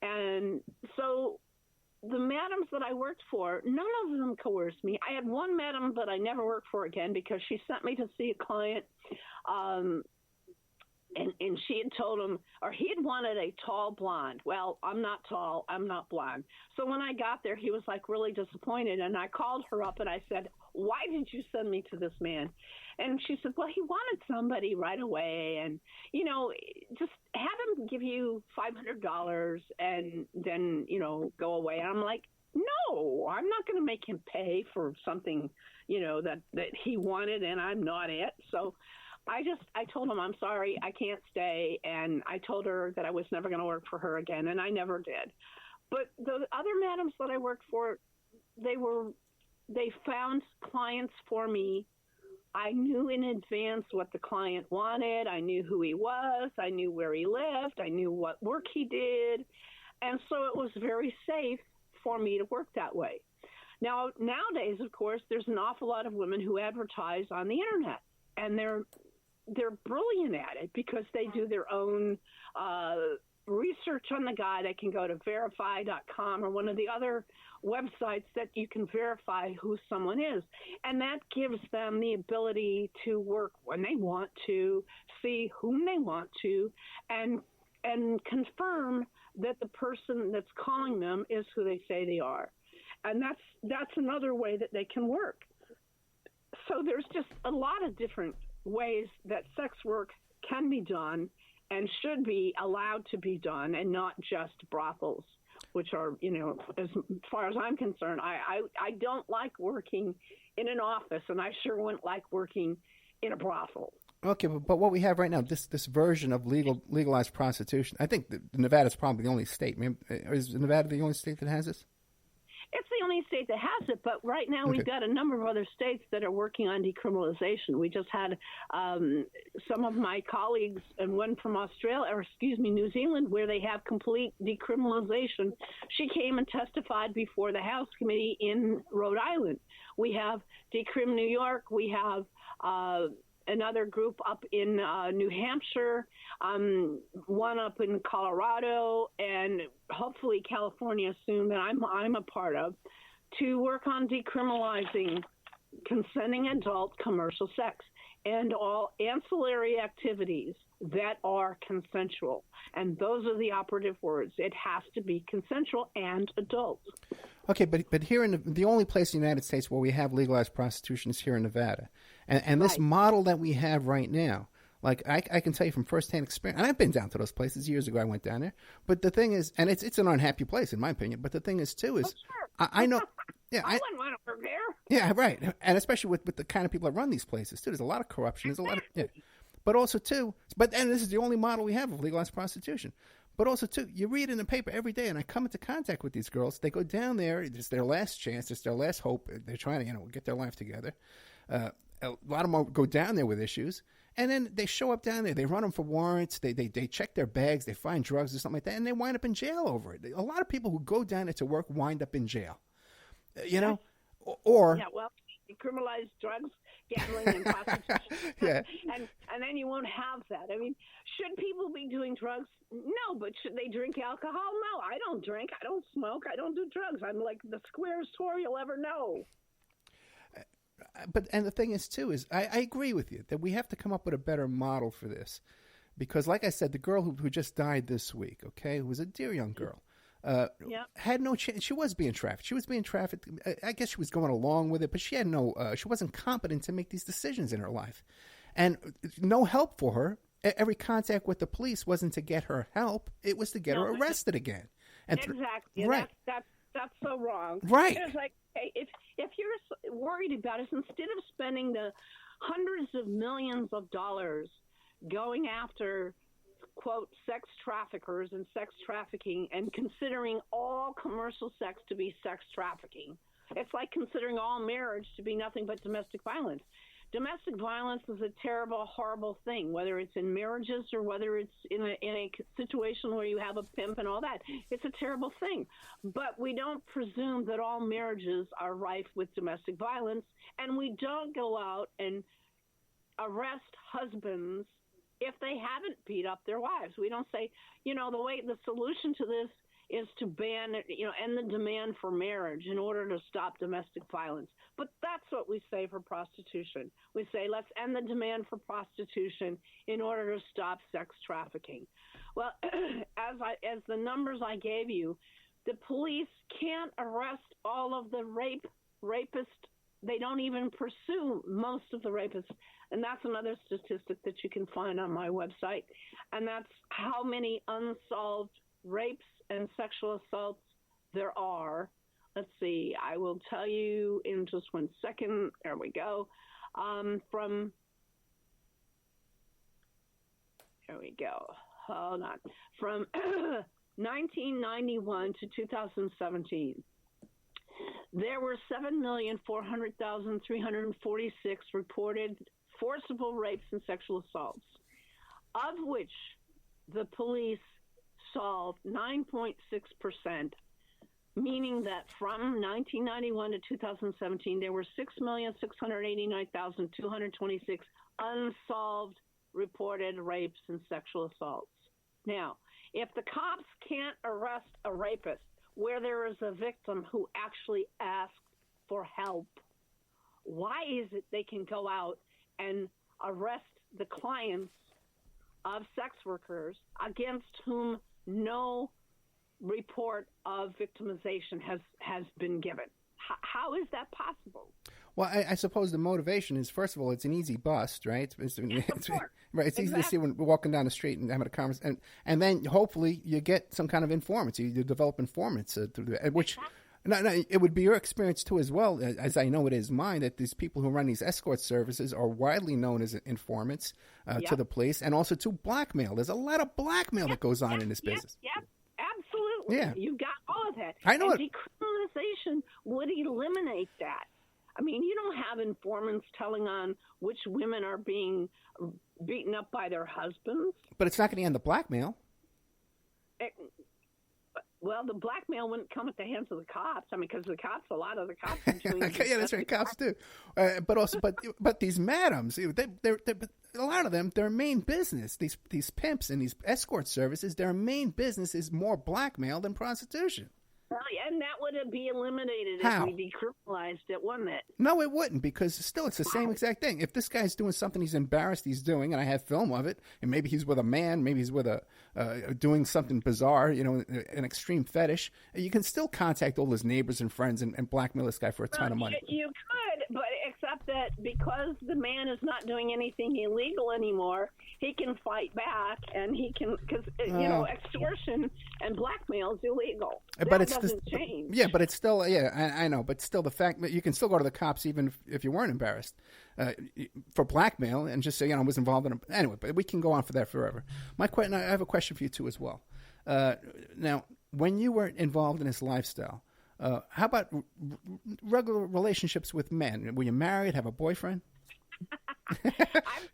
C: And so the madams that I worked for, none of them coerced me. I had one madam that I never worked for again because she sent me to see a client, and she had told him, or he had wanted a tall blonde. Well, I'm not tall. I'm not blonde. So when I got there, he was like really disappointed. And I called her up and I said, why did you send me to this man? And she said, well, he wanted somebody right away. And, just have him give you $500 and then, go away. And I'm like, no, I'm not going to make him pay for something, that he wanted and I'm not it. So I told him, I'm sorry, I can't stay. And I told her that I was never going to work for her again. And I never did. But the other madams that I worked for, they found clients for me. I knew in advance what the client wanted. I knew who he was. I knew where he lived. I knew what work he did. And so it was very safe for me to work that way. Now, nowadays, of course, there's an awful lot of women who advertise on the internet, and they're brilliant at it because they do their own research on the guy. They can go to verify.com or one of the other websites that you can verify who someone is. And that gives them the ability to work when they want to, see whom they want to, and confirm that the person that's calling them is who they say they are. And that's another way that they can work. So there's just a lot of different ways that sex work can be done and should be allowed to be done, and not just brothels, which are, as far as I'm concerned, I don't like working in an office, and I sure wouldn't like working in a brothel.
B: Okay, but what we have right now, this version of legalized prostitution, I think Nevada's probably the only state. Is Nevada the only state that has this?
C: It's the only state that has it, but right now we've got a number of other states that are working on decriminalization. We just had some of my colleagues, and one from New Zealand, where they have complete decriminalization. She came and testified before the House Committee in Rhode Island. We have Decrim New York. We have another group up in New Hampshire, one up in Colorado, and hopefully California soon that I'm a part of, to work on decriminalizing consenting adult commercial sex and all ancillary activities that are consensual. And those are the operative words. It has to be consensual and adult.
B: Okay, but here in the only place in the United States where we have legalized prostitution is here in Nevada. And this model that we have right now, like I can tell you from firsthand experience, and I've been down to those places years ago. I went down there. But the thing is, and it's an unhappy place in my opinion, but the thing is too is,
C: sure.
B: I know. Yeah,
C: I wouldn't want to work there.
B: Yeah, right. And especially with the kind of people that run these places too. There's a lot of corruption. There's a lot of But also too, and this is the only model we have of legalized prostitution. But also, too, you read in the paper every day, and I come into contact with these girls. They go down there. It's their last chance. It's their last hope. They're trying to, get their life together. A lot of them go down there with issues. And then they show up down there. They run them for warrants. They check their bags. They find drugs or something like that, and they wind up in jail over it. A lot of people who go down there to work wind up in jail. Or...
C: Yeah, well, decriminalize drugs, gambling, and prostitution. And then you won't have that. I mean, should people be doing drugs? No, but should they drink alcohol? No, I don't drink. I don't smoke. I don't do drugs. I'm like the squarest whore you'll ever know.
B: And the thing is, too, is I agree with you that we have to come up with a better model for this. Because, like I said, the girl who just died this week, who was a dear young girl, had no chance. She was being trafficked. I guess she was going along with it, but she had she wasn't competent to make these decisions in her life. And no help for her. Every contact with the police wasn't to get her help. It was to get her arrested again. And
C: exactly.
B: Right.
C: That's so wrong.
B: Right.
C: It's like, hey, if you're worried about it, instead of spending the hundreds of millions of dollars going after, quote, sex traffickers and sex trafficking and considering all commercial sex to be sex trafficking, it's like considering all marriage to be nothing but domestic violence. Domestic violence is a terrible, horrible thing, whether it's in marriages or whether it's in a situation where you have a pimp and all that. It's a terrible thing. But we don't presume that all marriages are rife with domestic violence, and we don't go out and arrest husbands if they haven't beat up their wives. We don't say, the solution to this is to ban, end the demand for marriage in order to stop domestic violence. But that's what we say for prostitution. We say, let's end the demand for prostitution in order to stop sex trafficking. Well, as the numbers I gave you, the police can't arrest all of the rapists. They don't even pursue most of the rapists. And that's another statistic that you can find on my website. And that's how many unsolved rapes and sexual assaults there are. Let's see, I will tell you in just 1 second. There we go. Hold on. From 1991 to 2017, there were 7,400,346 reported forcible rapes and sexual assaults, of which the police solved 9.6%, meaning that from 1991 to 2017, there were 6,689,226 unsolved reported rapes and sexual assaults. Now, if the cops can't arrest a rapist where there is a victim who actually asked for help, why is it they can go out and arrest the clients of sex workers against whom no report of victimization has been given? How is that possible?
B: Well, I suppose the motivation is, first of all, it's an easy bust, right? It's easy to see when we're walking down the street and having a conversation. And then hopefully you get some kind of informants. You develop informants through which... No, it would be your experience, too, as well, as I know it is mine, that these people who run these escort services are widely known as informants to the police, and also to blackmail. There's a lot of blackmail that goes on in this business.
C: Yep, absolutely.
B: Yeah.
C: You've got all of that.
B: I know
C: and decriminalization have informants telling on which women are being beaten up by their husbands.
B: But it's not going to end the blackmail.
C: Well, the blackmail wouldn't come at the hands of the cops. I mean, because a lot of the cops are doing.
B: Yeah, that's right, cops do. But these madams, they're a lot of them, their main business, these pimps and these escort services, their main business is more blackmail than prostitution.
C: Well, and that would be eliminated
B: How?
C: if we decriminalized it, wouldn't it?
B: No, it wouldn't, because still it's the same exact thing. If this guy's doing something he's embarrassed he's doing, and I have film of it, and maybe he's with a man, maybe he's with doing something bizarre, an extreme fetish, you can still contact all his neighbors and friends and blackmail this guy for a ton of money.
C: You could, but except that because the man is not doing anything illegal anymore, he can fight back, and he can, because, extortion and blackmail is illegal.
B: But it's
C: doesn't change.
B: Yeah, but it's still, I know, but still the fact that you can still go to the cops even if you weren't embarrassed for blackmail and just say, I was involved in it. Anyway, but we can go on for that forever. I have a question for you too as well. Now, when you were involved in this lifestyle, how about regular relationships with men? Were you married, have a boyfriend?
C: I've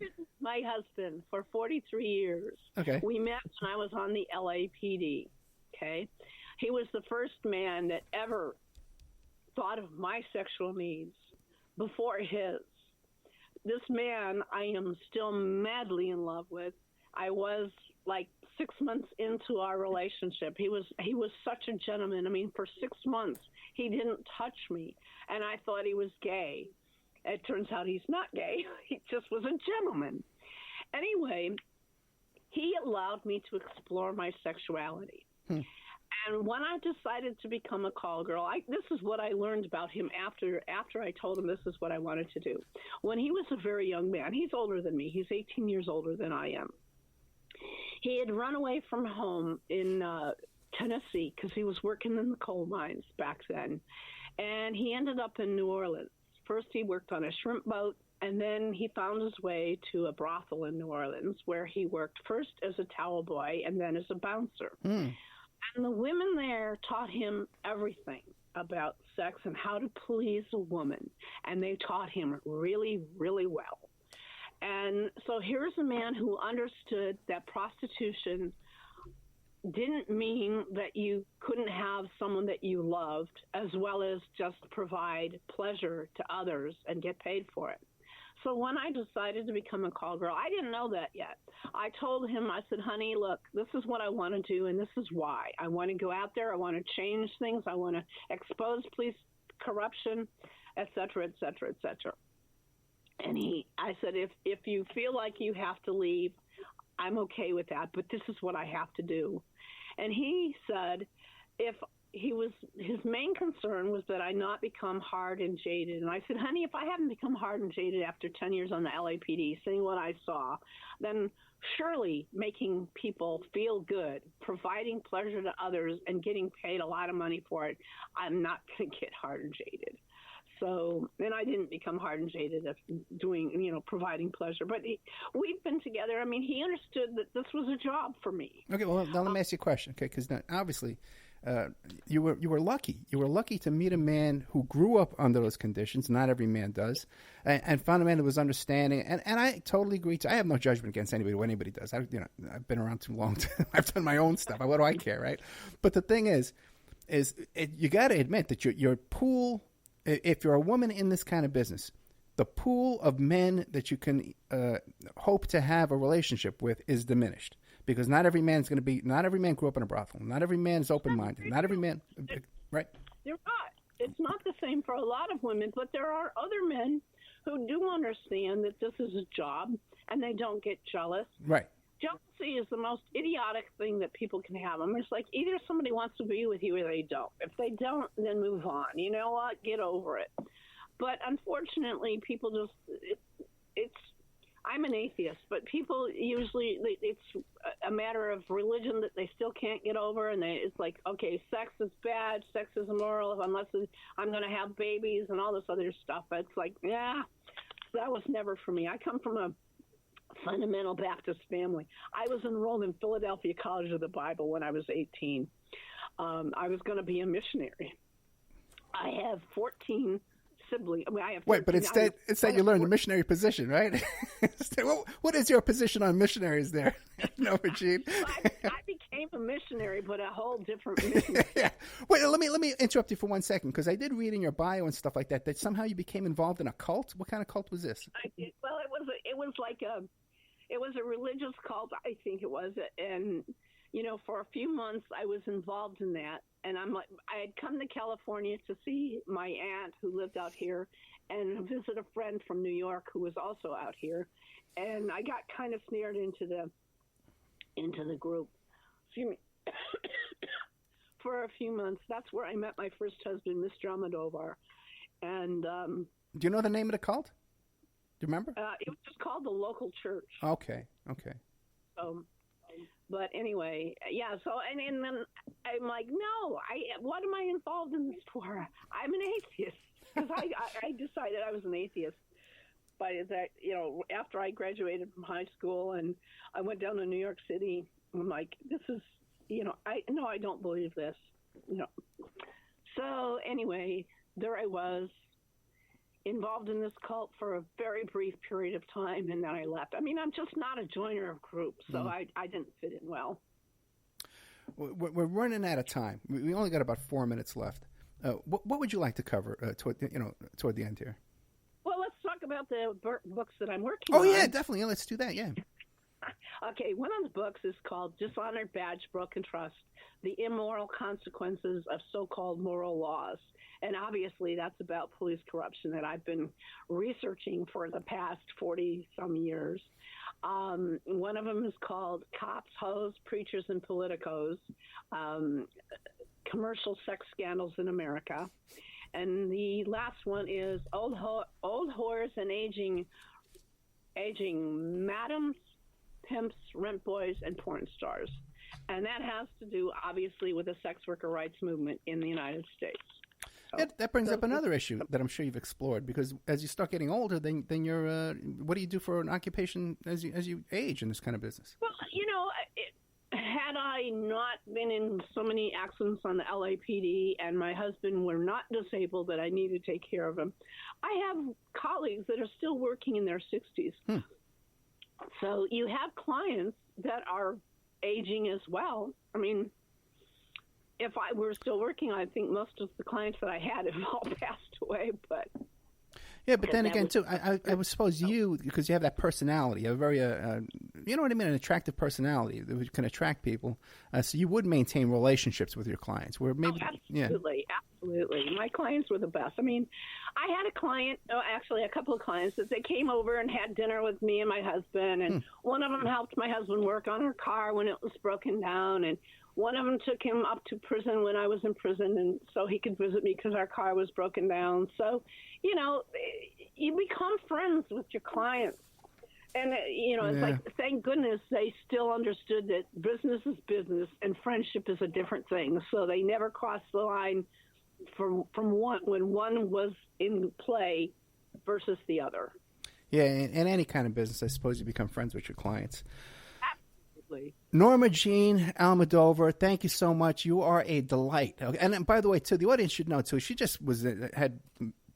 C: been with my husband for 43 years.
B: Okay.
C: We met when I was on the LAPD. Okay. He was the first man that ever thought of my sexual needs before his. This man I am still madly in love with. I was like 6 months into our relationship. He was such a gentleman. I mean, for 6 months, he didn't touch me, and I thought he was gay. It turns out he's not gay. He just was a gentleman. Anyway, he allowed me to explore my sexuality. And when I decided to become a call girl, this is what I learned about him after I told him this is what I wanted to do. When he was a very young man, he's older than me. He's 18 years older than I am. He had run away from home in Tennessee because he was working in the coal mines back then. And he ended up in New Orleans. First, he worked on a shrimp boat, and then he found his way to a brothel in New Orleans where he worked first as a towel boy and then as a bouncer. And the women there taught him everything about sex and how to please a woman. And they taught him really, really well. And so here's a man who understood that prostitution didn't mean that you couldn't have someone that you loved as well as just provide pleasure to others and get paid for it. So when I decided to become a call girl, I didn't know that yet. I told him, I said, honey, look, this is what I want to do, and this is why. I want to go out there. I want to change things. I want to expose police corruption, et cetera, et cetera, et cetera. And I said, if you feel like you have to leave, I'm okay with that, but this is what I have to do. And he said, his main concern was that I not become hard and jaded. And I said, honey, if I haven't become hard and jaded after 10 years on the LAPD, seeing what I saw, then surely making people feel good, providing pleasure to others, and getting paid a lot of money for it, I'm not going to get hard and jaded. So, and I didn't become hard and jaded of doing, providing pleasure. But we've been together. I mean, he understood that this was a job for me.
B: Okay, well, now let me ask you a question, okay? Because obviously, you were lucky. You were lucky to meet a man who grew up under those conditions. Not every man does, and found a man that was understanding. And I totally agree. I have no judgment against anybody. What anybody does. I've been around too long. I've done my own stuff. What do I care, right? But the thing is you got to admit that your pool. If you're a woman in this kind of business, the pool of men that you can hope to have a relationship with is diminished. Because not every man grew up in a brothel. Not every man is open-minded. Not every man, right?
C: You're right. It's not the same for a lot of women, but there are other men who do understand that this is a job and they don't get jealous.
B: Right.
C: Jealousy is the most idiotic thing that people can have. I mean, it's like either somebody wants to be with you or they don't. If they don't, then move on. You know what? Get over it. But unfortunately, people just, I'm an atheist, but people usually, it's a matter of religion that they still can't get over. And it's like, okay, sex is bad, sex is immoral, unless I'm going to have babies and all this other stuff. But it's like, yeah, that was never for me. I come from a fundamental Baptist family. I was enrolled in Philadelphia College of the Bible when I was 18. I was going to be a missionary. I have 14 siblings. I mean, I have.
B: Wait, but
C: 13.
B: instead you learn the missionary position, right? What is your position on missionaries there, Norma Jean?
C: I became a missionary, but a whole different missionary.
B: Yeah. Wait, let me interrupt you for 1 second, because I did read in your bio and stuff like that somehow you became involved in a cult. What kind of cult was this?
C: I did. Well, it was a religious cult, I think it was, and for a few months I was involved in that, and I had come to California to see my aunt who lived out here, and visit a friend from New York who was also out here, and I got kind of snared into the group. Excuse me. For a few months. That's where I met my first husband, Mr. Almodovar, and
B: do you know the name of the cult? Do you remember?
C: It was just called the local church.
B: Okay.
C: But anyway, yeah. So and then I'm like, no, what am I involved in this for? I'm an atheist, because I decided I was an atheist by that. After I graduated from high school and I went down to New York City, I'm like, this is, I don't believe this. So anyway, there I was, involved in this cult for a very brief period of time, and then I left. I mean, I'm just not a joiner of groups, so I didn't fit in well.
B: We're running out of time. We only got about 4 minutes left. What would you like to cover toward the end here?
C: Well, let's talk about the books that I'm working on.
B: Oh, yeah, definitely. Yeah, let's do that, yeah.
C: Okay, one of the books is called Dishonored Badge, Broken Trust, The Immoral Consequences of So-Called Moral Laws. And obviously that's about police corruption that I've been researching for the past 40-some years. One of them is called Cops, Hoes, Preachers, and Politicos, Commercial Sex Scandals in America. And the last one is Old Whores and Aging Madams, Pimps, Rent Boys, and Porn Stars. And that has to do, obviously, with the sex worker rights movement in the United States.
B: That brings up another issue that I'm sure you've explored, because as you start getting older, then you're what do you do for an occupation as you age in this kind of business?
C: Well, had I not been in so many accidents on the LAPD and my husband were not disabled that I need to take care of him, I have colleagues that are still working in their 60s. So you have clients that are aging as well. I mean, if I were still working, I think most of the clients that I had have all passed away. But
B: yeah, but then again, too, I would suppose you, because you have that personality, you have a very, you know what I mean, an attractive personality that can attract people. So you would maintain relationships with your clients. Where maybe,
C: absolutely. My clients were the best. I mean, I had a couple of clients that they came over and had dinner with me and my husband, and one of them helped my husband work on her car when it was broken down, and one of them took him up to prison when I was in prison, and so he could visit me because our car was broken down. So, you become friends with your clients. And, it's like, thank goodness they still understood that business is business and friendship is a different thing. So they never crossed the line from one when one was in play versus the other.
B: Yeah, in any kind of business, I suppose you become friends with your clients.
C: Absolutely.
B: Norma Jean Almodovar, thank you so much. You are a delight. Okay. And by the way, too, the audience should know, too, she just had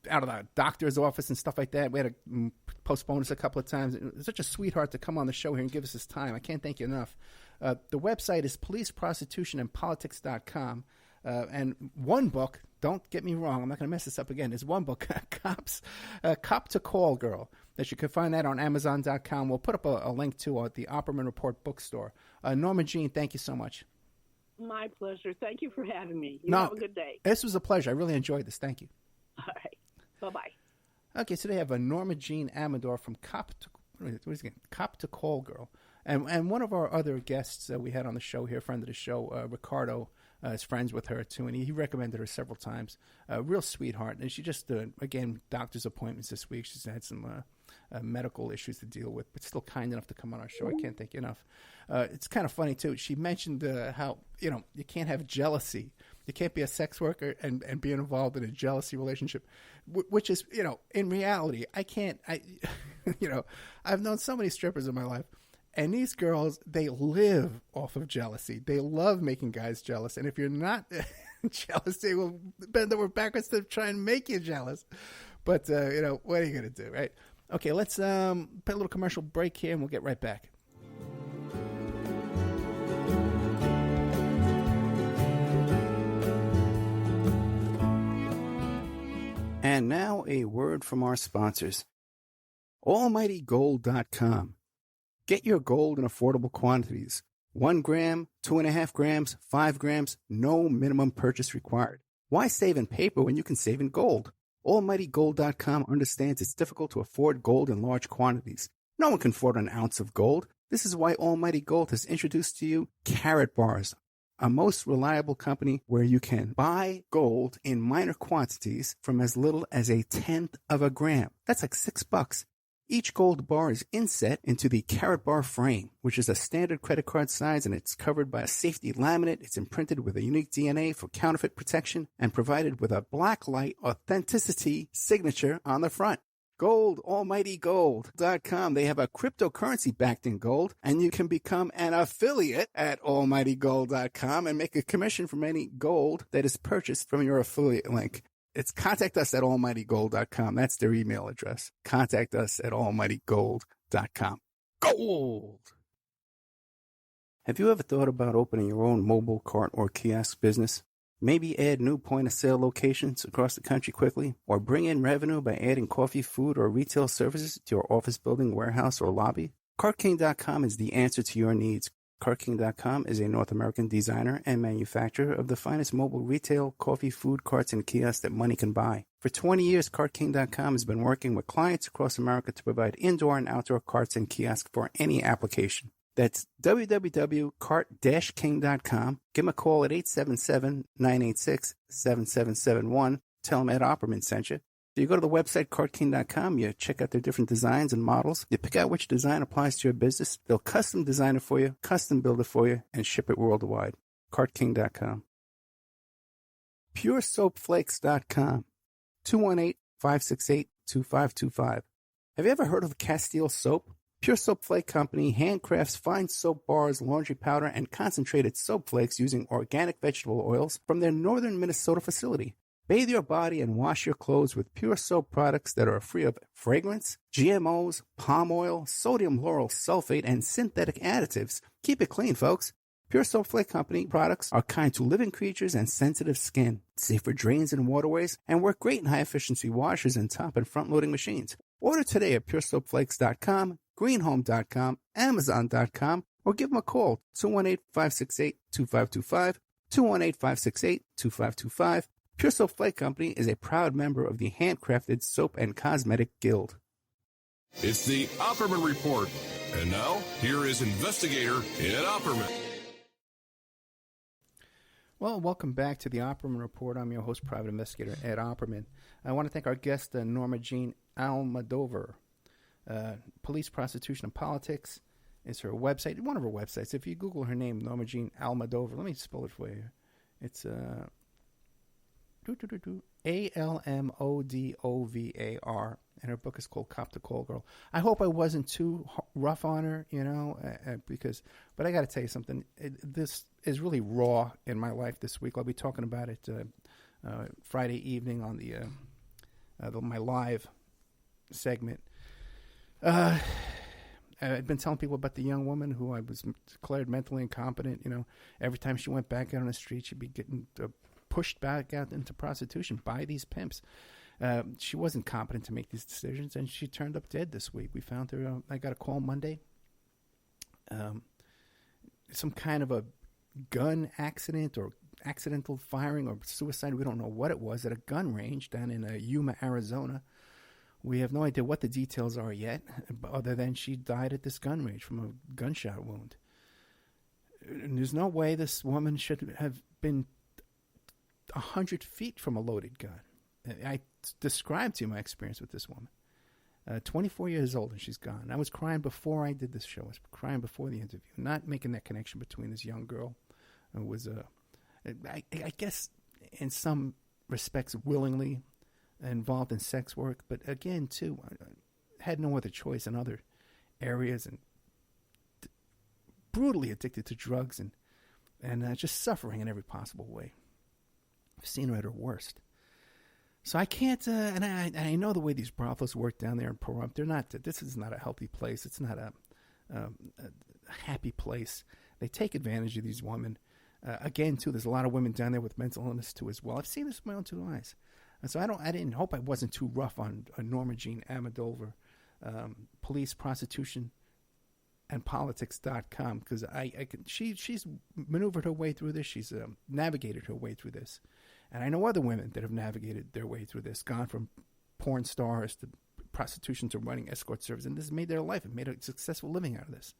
B: out of the doctor's office and stuff like that. We had to postpone this a couple of times. It was such a sweetheart to come on the show here and give us his time. I can't thank you enough. The website is policeprostitutionandpolitics.com. And one book, don't get me wrong, I'm not going to mess this up again. There's one book, Cop to Call Girl, that you can find that on Amazon.com. We'll put up a link to the Opperman Report bookstore. Norma Jean, thank you so much.
C: My pleasure. Thank you for having me. Have a good day.
B: This was a pleasure. I really enjoyed this. Thank you.
C: All right. Bye-bye.
B: Okay, so they have a Norma Jean Amador from Cop to Call Girl. And one of our other guests we had on the show here, friend of the show, Ricardo, is friends with her too, and he recommended her several times. Real sweetheart. And she just, again, doctor's appointments this week. She's had some medical issues to deal with, but still kind enough to come on our show. I can't thank you enough. It's kind of funny, too. She mentioned how, you can't have jealousy. You can't be a sex worker and be involved in a jealousy relationship, which is, in reality, I've known so many strippers in my life. And these girls, they live off of jealousy. They love making guys jealous. And if you're not jealous, they will bend over backwards to try and make you jealous. But, what are you going to do, right? Okay, let's put a little commercial break here, and we'll get right back. And now a word from our sponsors. AlmightyGold.com. Get your gold in affordable quantities. 1 gram, 2.5 grams, 5 grams, no minimum purchase required. Why save in paper when you can save in gold? AlmightyGold.com understands it's difficult to afford gold in large quantities. No one can afford an ounce of gold. This is why Almighty Gold has introduced to you Carat Bars, a most reliable company where you can buy gold in minor quantities from as little as 1/10 of a gram. That's like $6. Each gold bar is inset into the Carat Bar frame, which is a standard credit card size, and it's covered by a safety laminate. It's imprinted with a unique DNA for counterfeit protection and provided with a blacklight authenticity signature on the front. Gold, AlmightyGold.com. They have a cryptocurrency backed in gold, and you can become an affiliate at AlmightyGold.com and make a commission from any gold that is purchased from your affiliate link. It's contact us at AlmightyGold.com. That's their email address. Contact us at AlmightyGold.com. Gold! Have you ever thought about opening your own mobile cart or kiosk business? Maybe add new point-of-sale locations across the country quickly, or bring in revenue by adding coffee, food, or retail services to your office building, warehouse, or lobby? CartKing.com is the answer to your needs. CartKing.com is a North American designer and manufacturer of the finest mobile retail, coffee, food carts, and kiosks that money can buy. For 20 years, CartKing.com has been working with clients across America to provide indoor and outdoor carts and kiosks for any application. That's www.cart-king.com. Give them a call at 877-986-7771. Tell them Ed Opperman sent you. So you go to the website, cartking.com, you check out their different designs and models. You pick out which design applies to your business. They'll custom design it for you, custom build it for you, and ship it worldwide. cartking.com. PureSoapFlakes.com. 218-568-2525. Have you ever heard of Castile Soap? Pure Soap Flake Company handcrafts fine soap bars, laundry powder, and concentrated soap flakes using organic vegetable oils from their northern Minnesota facility. Bathe your body and wash your clothes with pure soap products that are free of fragrance, GMOs, palm oil, sodium lauryl sulfate, and synthetic additives. Keep it clean, folks. Pure Soap Flake Company products are kind to living creatures and sensitive skin, safe for drains and waterways, and work great in high-efficiency washers and top and front-loading machines. Order today at puresoapflakes.com, greenhome.com, amazon.com, or give them a call, 218-568-2525, 218-568-2525. Pure Soap Flake Company is a proud member of the Handcrafted Soap and Cosmetic Guild.
A: It's the Opperman Report. And now, here is investigator Ed Opperman.
B: Well, welcome back to the Opperman Report. I'm your host, private investigator Ed Opperman. I want to thank our guest, Norma Jean Almodovar. Police, Prostitution, and Politics is her website. One of her websites. If you Google her name, Norma Jean Almodovar, let me spell it for you. It's Almodovar, and her book is called Cop to Call Girl. I hope I wasn't too rough on her, but I got to tell you something. This is really raw in my life this week. I'll be talking about it Friday evening on my live segment. I've been telling people about the young woman who I was declared mentally incompetent. Every time she went back out on the street, she'd be getting pushed back out into prostitution by these pimps. She wasn't competent to make these decisions, and she turned up dead this week. We found her. I got a call Monday. Some kind of a gun accident or accidental firing or suicide. We don't know what it was at a gun range down in Yuma, Arizona. We have no idea what the details are yet, other than she died at this gun range from a gunshot wound. And there's no way this woman should have been 100 feet from a loaded gun. I described to you my experience with this woman. 24 years old and she's gone. I was crying before I did this show. I was crying before the interview, not making that connection between this young girl who was, I guess, in some respects, willingly involved in sex work, but again, too, I had no other choice in other areas, and brutally addicted to drugs and just suffering in every possible way. I've seen her at her worst. So I can't, and I know the way these brothels work down there in Pahrump. They're not. This is not a healthy place. It's not a happy place. They take advantage of these women. Again, too, there's a lot of women down there with mental illness too as well. I've seen this with my own two eyes, and so I didn't hope I wasn't too rough on Norma Jean Amadolver, police, prostitution, and politics.com, because she's maneuvered her way through this. She's navigated her way through this. And I know other women that have navigated their way through this, gone from porn stars to prostitution to running escort service, and this has made their life and made a successful living out of this.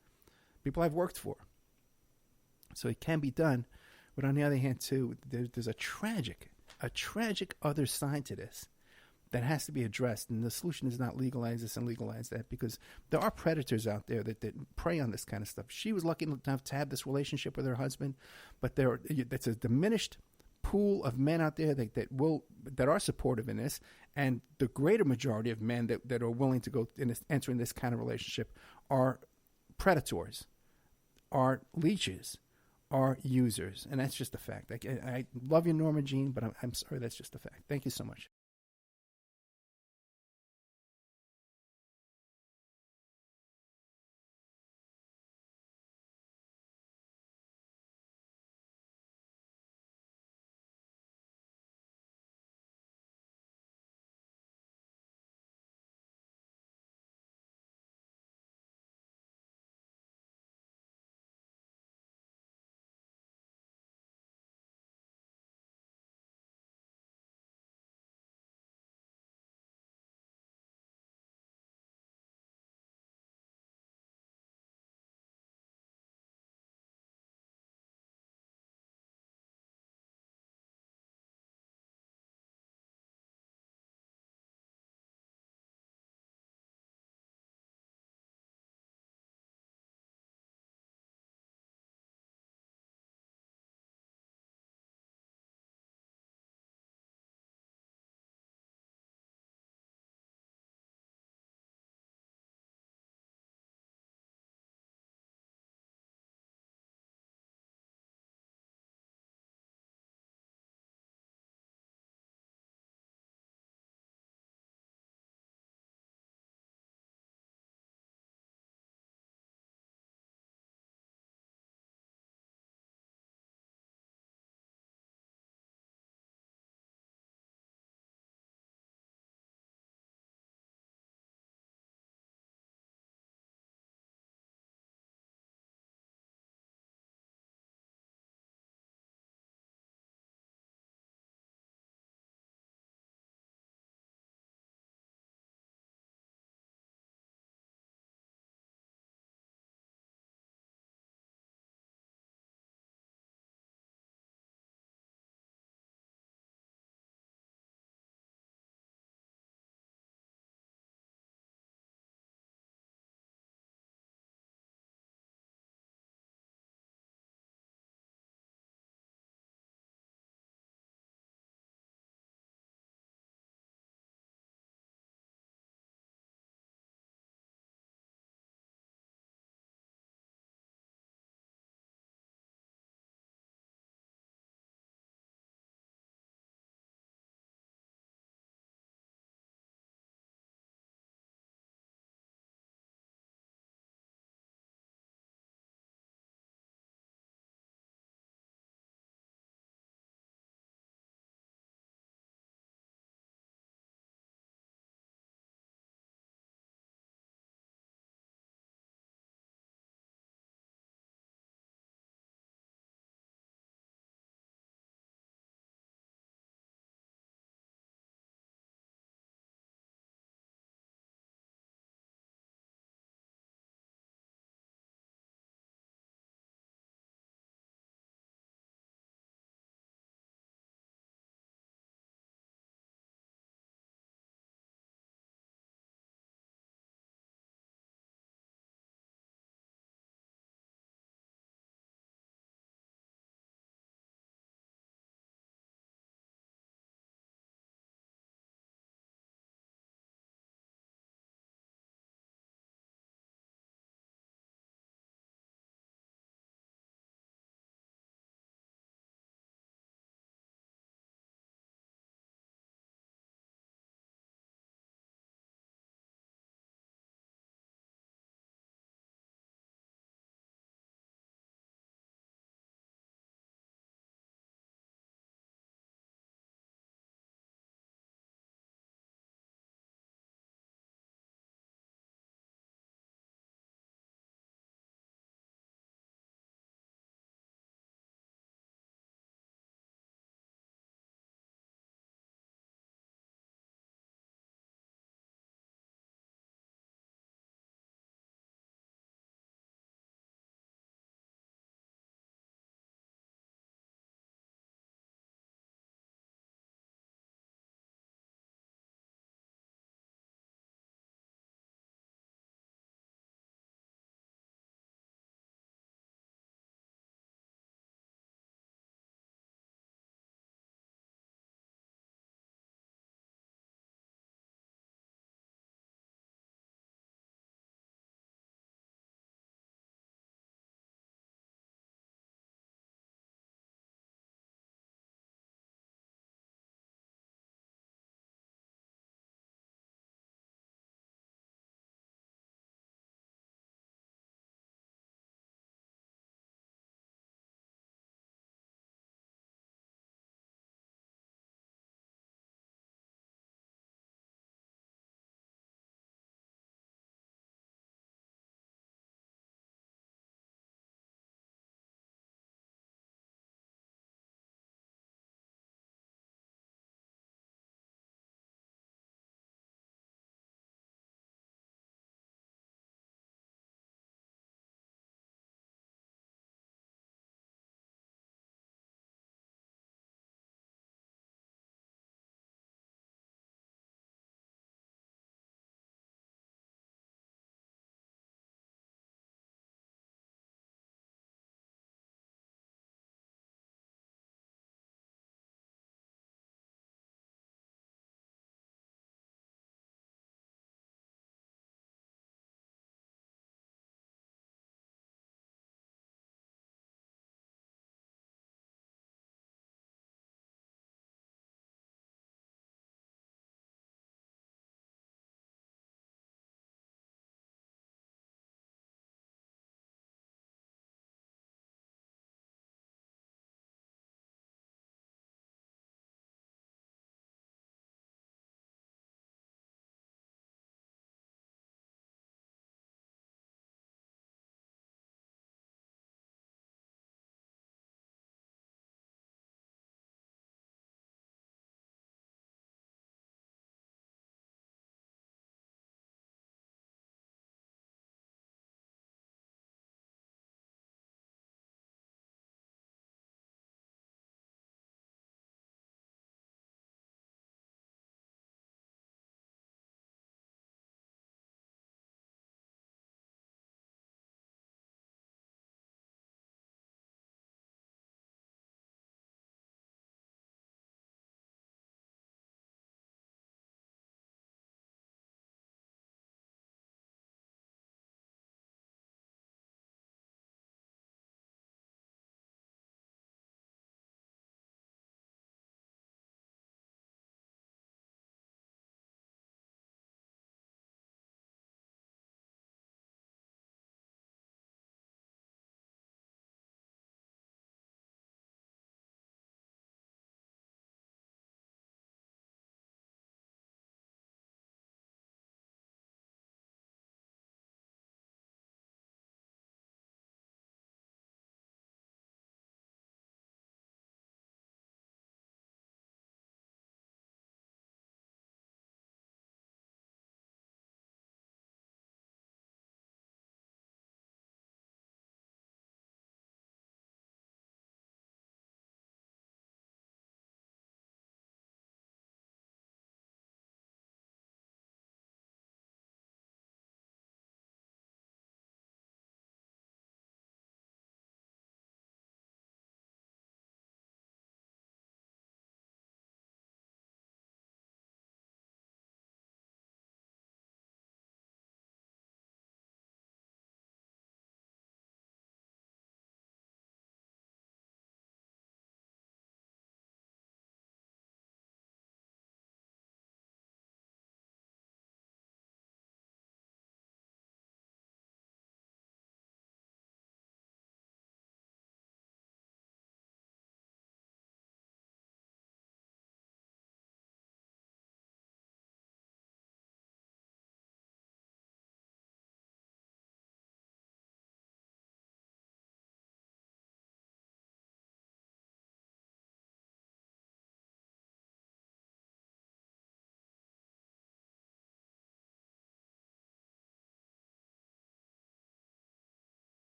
B: People I've worked for. So it can be done. But on the other hand, too, there's a tragic other side to this that has to be addressed. And the solution is not legalize this and legalize that, because there are predators out there that prey on this kind of stuff. She was lucky enough to have this relationship with her husband, but that's a diminished pool of men out there that are supportive in this, and the greater majority of men that are willing to enter in this kind of relationship are predators, are leeches, are users, and that's just a fact. I love you, Norma Jean, but I'm sorry, that's just a fact. Thank you so much.